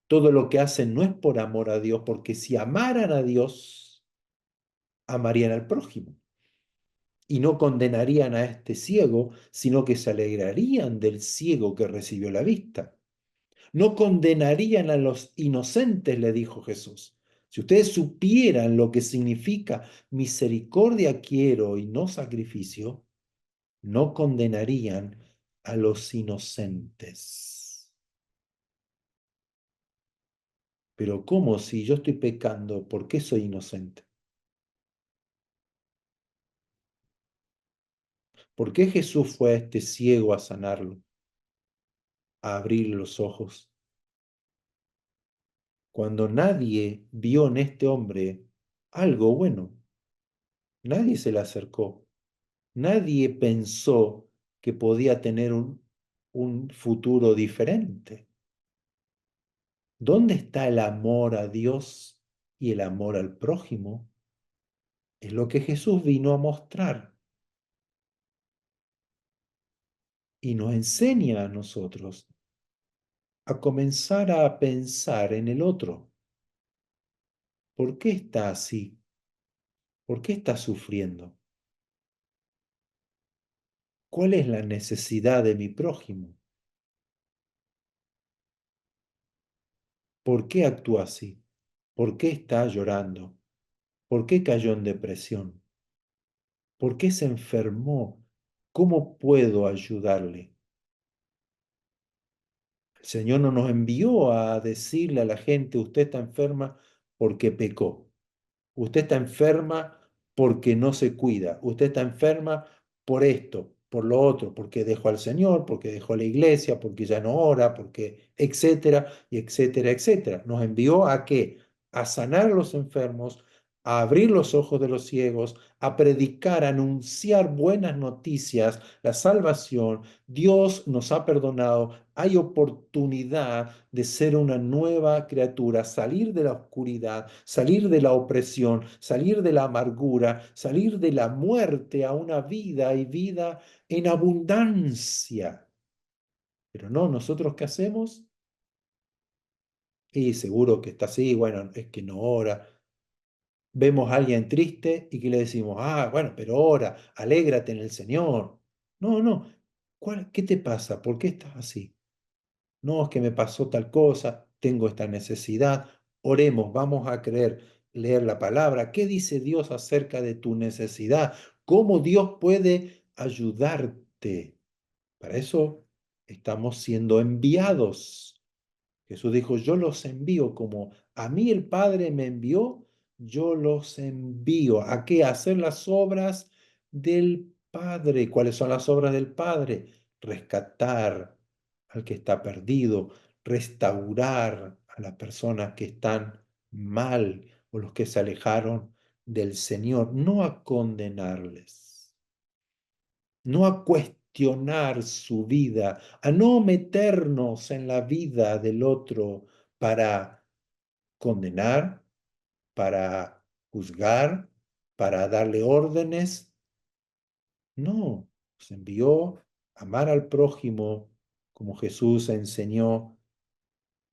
Todo lo que hacen no es por amor a Dios, porque si amaran a Dios, amarían al prójimo. Y no condenarían a este ciego, sino que se alegrarían del ciego que recibió la vista. No condenarían a los inocentes, le dijo Jesús. Si ustedes supieran lo que significa misericordia quiero y no sacrificio, no condenarían a los inocentes. Pero ¿cómo si yo estoy pecando? ¿Por qué soy inocente? ¿Por qué Jesús fue a este ciego a sanarlo, a abrirle los ojos, cuando nadie vio en este hombre algo bueno? Nadie se le acercó, nadie pensó que podía tener un futuro diferente. ¿Dónde está el amor a Dios y el amor al prójimo? Es lo que Jesús vino a mostrar y nos enseña a nosotros a comenzar a pensar en el otro. ¿Por qué está así? ¿Por qué está sufriendo? ¿Cuál es la necesidad de mi prójimo? ¿Por qué actúa así? ¿Por qué está llorando? ¿Por qué cayó en depresión? ¿Por qué se enfermó? ¿Cómo puedo ayudarle? El Señor no nos envió a decirle a la gente, usted está enferma porque pecó. Usted está enferma porque no se cuida. Usted está enferma por esto, por lo otro, porque dejó al Señor, porque dejó la iglesia, porque ya no ora, porque etcétera, y etcétera, etcétera. Nos envió a qué? A sanar a los enfermos, a abrir los ojos de los ciegos, a predicar, a anunciar buenas noticias, la salvación. Dios nos ha perdonado. Hay oportunidad de ser una nueva criatura, salir de la oscuridad, salir de la opresión, salir de la amargura, salir de la muerte a una vida y vida en abundancia. Pero no, nosotros ¿qué hacemos? Y seguro que está así, bueno, es que no ora. Vemos a alguien triste y que le decimos, ah, bueno, pero ora, alégrate en el Señor. No, no, ¿qué te pasa? ¿Por qué estás así? No, es que me pasó tal cosa, tengo esta necesidad. Oremos, vamos a creer, leer la palabra. ¿Qué dice Dios acerca de tu necesidad? ¿Cómo Dios puede ayudarte? Para eso estamos siendo enviados. Jesús dijo, yo los envío como a mí el Padre me envió, yo los envío. ¿A qué? A hacer las obras del Padre. ¿Cuáles son las obras del Padre? Rescatar al que está perdido, restaurar a las personas que están mal o los que se alejaron del Señor, no a condenarles, no a cuestionar su vida, a no meternos en la vida del otro para condenar, para juzgar, para darle órdenes. No, nos envió a amar al prójimo como Jesús enseñó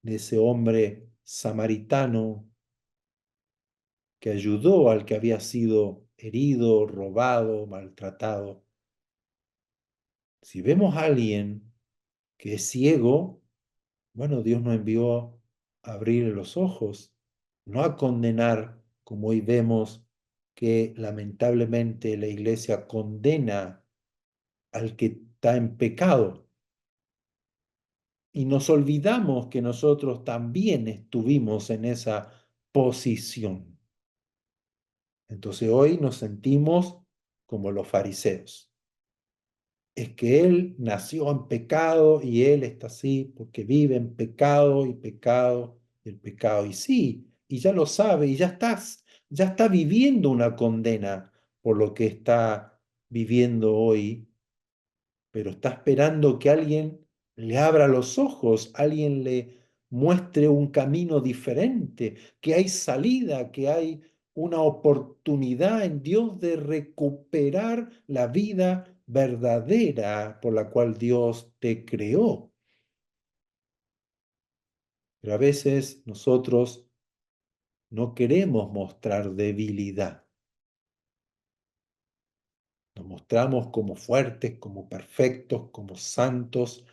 de ese hombre samaritano que ayudó al que había sido herido, robado, maltratado. Si vemos a alguien que es ciego, bueno, Dios nos envió a abrir los ojos, no a condenar, como hoy vemos que lamentablemente la iglesia condena al que está en pecado. Y nos olvidamos que nosotros también estuvimos en esa posición. Entonces hoy nos sentimos como los fariseos. Es que él nació en pecado y él está así porque vive en pecado y pecado y el pecado. Y sí, y ya lo sabe y ya está viviendo una condena por lo que está viviendo hoy, pero está esperando que alguien le abra los ojos, alguien le muestre un camino diferente, que hay salida, que hay una oportunidad en Dios de recuperar la vida verdadera por la cual Dios te creó. Pero a veces nosotros no queremos mostrar debilidad. Nos mostramos como fuertes, como perfectos, como santos,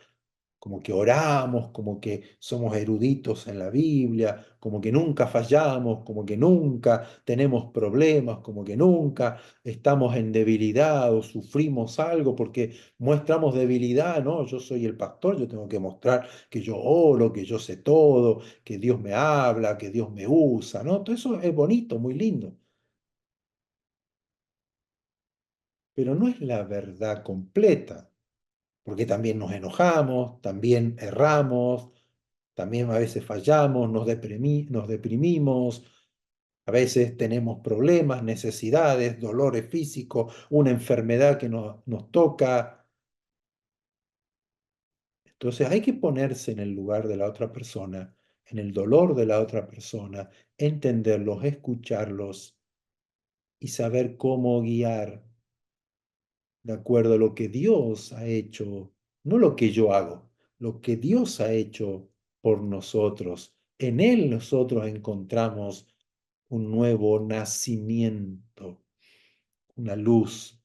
como que oramos, como que somos eruditos en la Biblia, como que nunca fallamos, como que nunca tenemos problemas, como que nunca estamos en debilidad o sufrimos algo porque mostramos debilidad, ¿no? Yo soy el pastor, yo tengo que mostrar que yo oro, que yo sé todo, que Dios me habla, que Dios me usa, ¿no? Todo eso es bonito, muy lindo. pero no es la verdad completa, porque también nos enojamos, también erramos, también a veces fallamos, nos deprimimos, a veces tenemos problemas, necesidades, dolores físicos, una enfermedad que nos toca. Entonces hay que ponerse en el lugar de la otra persona, en el dolor de la otra persona, entenderlos, escucharlos y saber cómo guiar de acuerdo a lo que Dios ha hecho, no lo que yo hago, lo que Dios ha hecho por nosotros. En Él nosotros encontramos un nuevo nacimiento, una luz.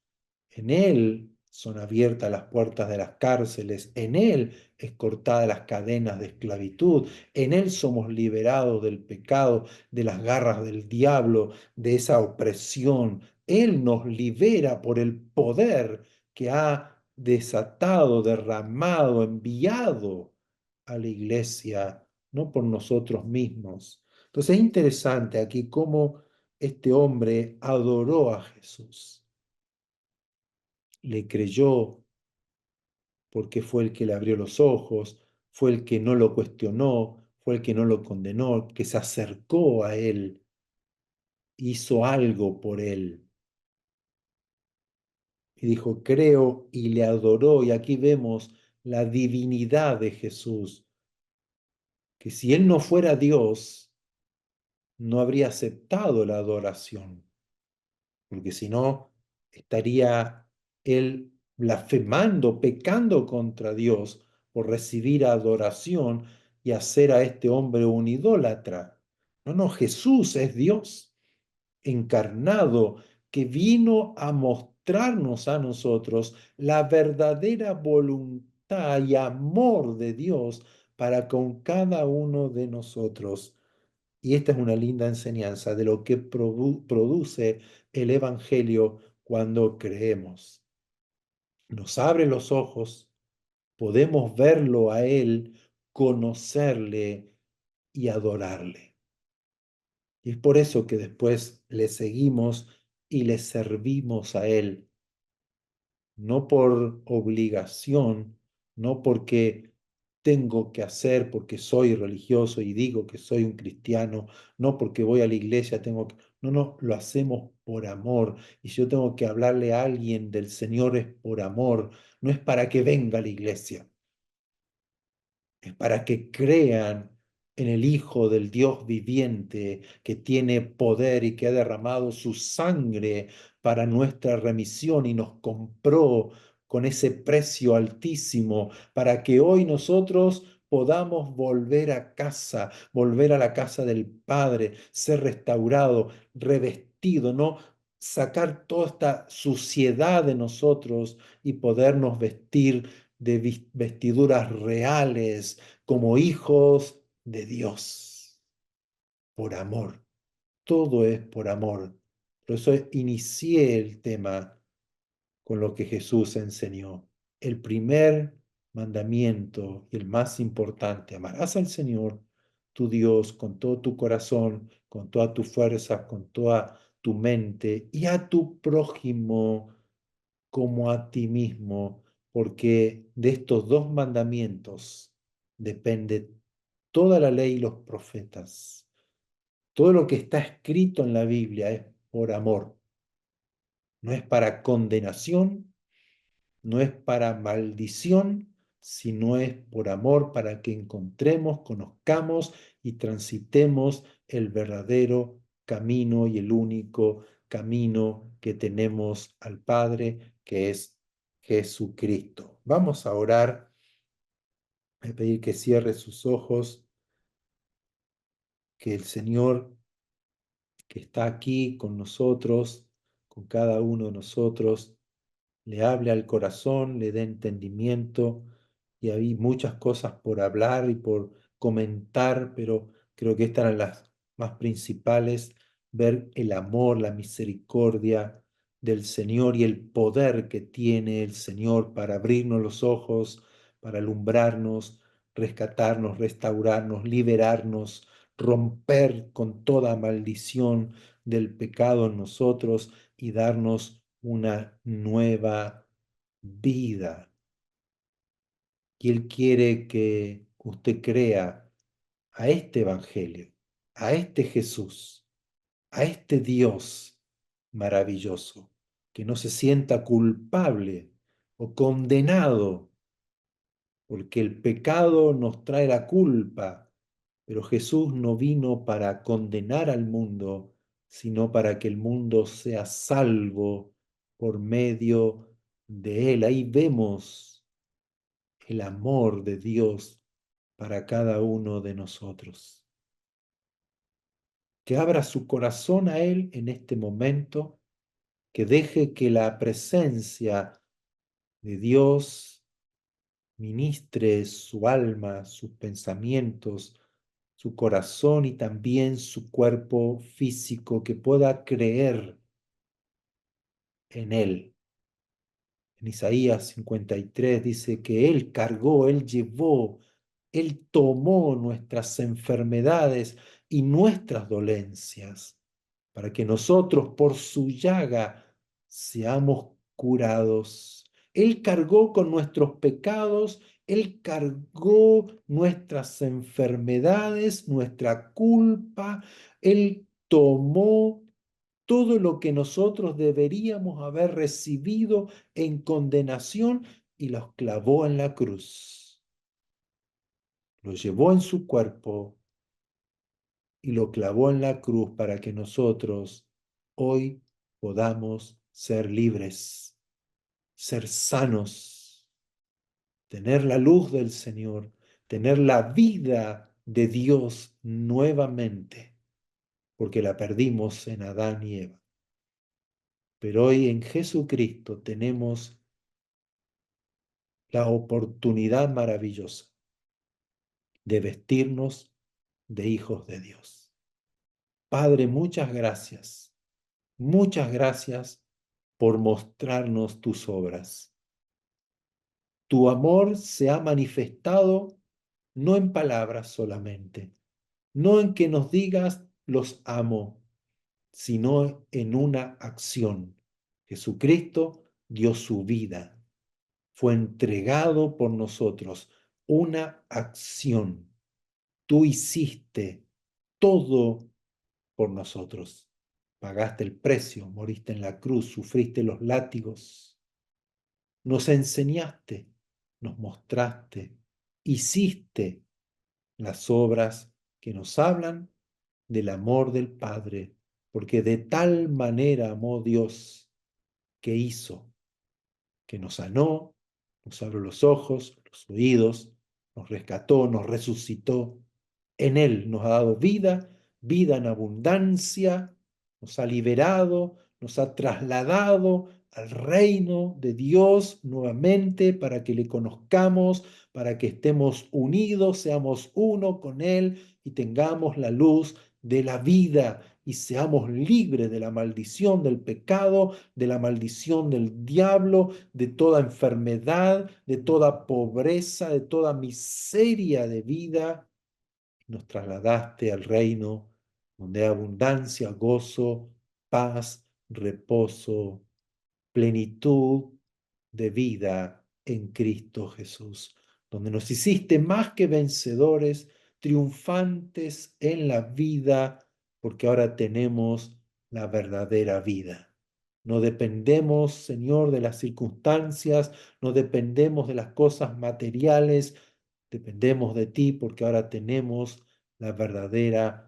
En Él son abiertas las puertas de las cárceles, en Él es cortada las cadenas de esclavitud, en Él somos liberados del pecado, de las garras del diablo, de esa opresión. Él nos libera por el poder que ha desatado, derramado, enviado a la iglesia, no por nosotros mismos. Entonces es interesante aquí cómo este hombre adoró a Jesús, le creyó porque fue el que le abrió los ojos, fue el que no lo cuestionó, fue el que no lo condenó, que se acercó a él, hizo algo por él. Y dijo, creo, y le adoró. Y aquí vemos la divinidad de Jesús, que si él no fuera Dios, no habría aceptado la adoración, porque si no, estaría él blasfemando, pecando contra Dios por recibir adoración y hacer a este hombre un idólatra. No, no, Jesús es Dios encarnado que vino a mostrarnos a nosotros la verdadera voluntad y amor de Dios para con cada uno de nosotros. Y esta es una linda enseñanza de lo que produce el Evangelio cuando creemos. Nos abre los ojos, podemos verlo a Él, conocerle y adorarle. Y es por eso que después le seguimos y le servimos a Él, no por obligación, no porque tengo que hacer, porque soy religioso y digo que soy un cristiano, no porque voy a la iglesia, tengo que... No, no, lo hacemos por amor. Y si yo tengo que hablarle a alguien del Señor es por amor, no es para que venga a la iglesia, es para que crean en el Hijo del Dios viviente que tiene poder y que ha derramado su sangre para nuestra remisión y nos compró con ese precio altísimo para que hoy nosotros podamos volver a casa, volver a la casa del Padre, ser restaurado, revestido, ¿no? Sacar toda esta suciedad de nosotros y podernos vestir de vestiduras reales como hijos de Dios, por amor. Todo es por amor. Por eso inicié el tema con lo que Jesús enseñó. El primer mandamiento y el más importante, amarás al Señor, tu Dios, con todo tu corazón, con toda tu fuerza, con toda tu mente y a tu prójimo como a ti mismo, porque de estos dos mandamientos depende toda la ley y los profetas. Todo lo que está escrito en la Biblia es por amor, no es para condenación, no es para maldición, sino es por amor para que encontremos, conozcamos y transitemos el verdadero camino y el único camino que tenemos al Padre, que es Jesucristo. Vamos a orar, a pedir que cierre sus ojos, que el Señor que está aquí con nosotros, con cada uno de nosotros, le hable al corazón, le dé entendimiento, y hay muchas cosas por hablar y por comentar, pero creo que estas eran las más principales, ver el amor, la misericordia del Señor y el poder que tiene el Señor para abrirnos los ojos, para alumbrarnos, rescatarnos, restaurarnos, liberarnos, romper con toda maldición del pecado en nosotros y darnos una nueva vida. Y Él quiere que usted crea a este Evangelio, a este Jesús, a este Dios maravilloso, que no se sienta culpable o condenado, porque el pecado nos trae la culpa, pero Jesús no vino para condenar al mundo, sino para que el mundo sea salvo por medio de Él. Ahí vemos el amor de Dios para cada uno de nosotros. Que abra su corazón a Él en este momento, que deje que la presencia de Dios ministre su alma, sus pensamientos, su corazón y también su cuerpo físico, que pueda creer en Él. En Isaías 53 dice que Él cargó, Él llevó, Él tomó nuestras enfermedades y nuestras dolencias, para que nosotros por su llaga seamos curados. Él cargó con nuestros pecados, Él cargó nuestras enfermedades, nuestra culpa, Él tomó todo lo que nosotros deberíamos haber recibido en condenación y los clavó en la cruz. Lo llevó en su cuerpo y lo clavó en la cruz para que nosotros hoy podamos ser libres, ser sanos, tener la luz del Señor, tener la vida de Dios nuevamente, porque la perdimos en Adán y Eva. Pero hoy en Jesucristo tenemos la oportunidad maravillosa de vestirnos de hijos de Dios. Padre, muchas gracias por mostrarnos tus obras. Tu amor se ha manifestado no en palabras solamente, no en que nos digas los amo, sino en una acción. Jesucristo dio su vida, fue entregado por nosotros, una acción. Tú hiciste todo por nosotros. Pagaste el precio, moriste en la cruz, sufriste los látigos. Nos enseñaste, nos mostraste, hiciste las obras que nos hablan del amor del Padre, porque de tal manera amó Dios que hizo, que nos sanó, nos abrió los ojos, los oídos, nos rescató, nos resucitó. En Él nos ha dado vida, vida en abundancia, nos ha liberado, nos ha trasladado al reino de Dios nuevamente para que le conozcamos, para que estemos unidos, seamos uno con Él y tengamos la luz de la vida y seamos libres de la maldición del pecado, de la maldición del diablo, de toda enfermedad, de toda pobreza, de toda miseria de vida. Nos trasladaste al reino donde hay abundancia, gozo, paz, reposo, plenitud de vida en Cristo Jesús, donde nos hiciste más que vencedores, triunfantes en la vida, porque ahora tenemos la verdadera vida. No dependemos, Señor, de las circunstancias, no dependemos de las cosas materiales, dependemos de ti porque ahora tenemos la verdadera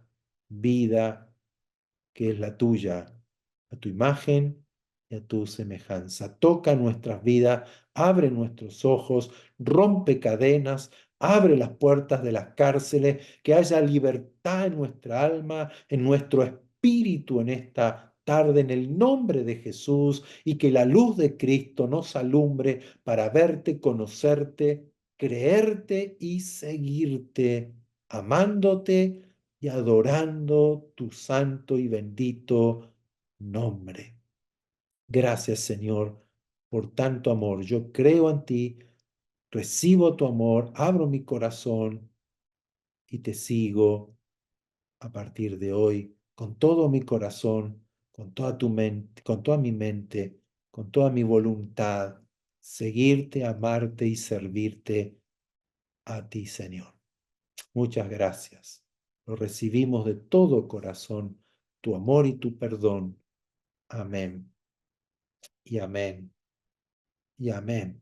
vida que es la tuya, a tu imagen y a tu semejanza. Toca nuestras vidas, abre nuestros ojos, rompe cadenas, abre las puertas de las cárceles, que haya libertad en nuestra alma, en nuestro espíritu en esta tarde, en el nombre de Jesús, y que la luz de Cristo nos alumbre para verte, conocerte, creerte y seguirte, amándote y adorando tu santo y bendito nombre. Gracias, Señor, por tanto amor. Yo creo en ti, recibo tu amor, abro mi corazón y te sigo a partir de hoy con todo mi corazón, con toda tu mente, con toda mi mente, con toda mi voluntad, seguirte, amarte y servirte a ti, Señor. Muchas gracias. Lo recibimos de todo corazón, tu amor y tu perdón. Amén. Y amén. Y amén.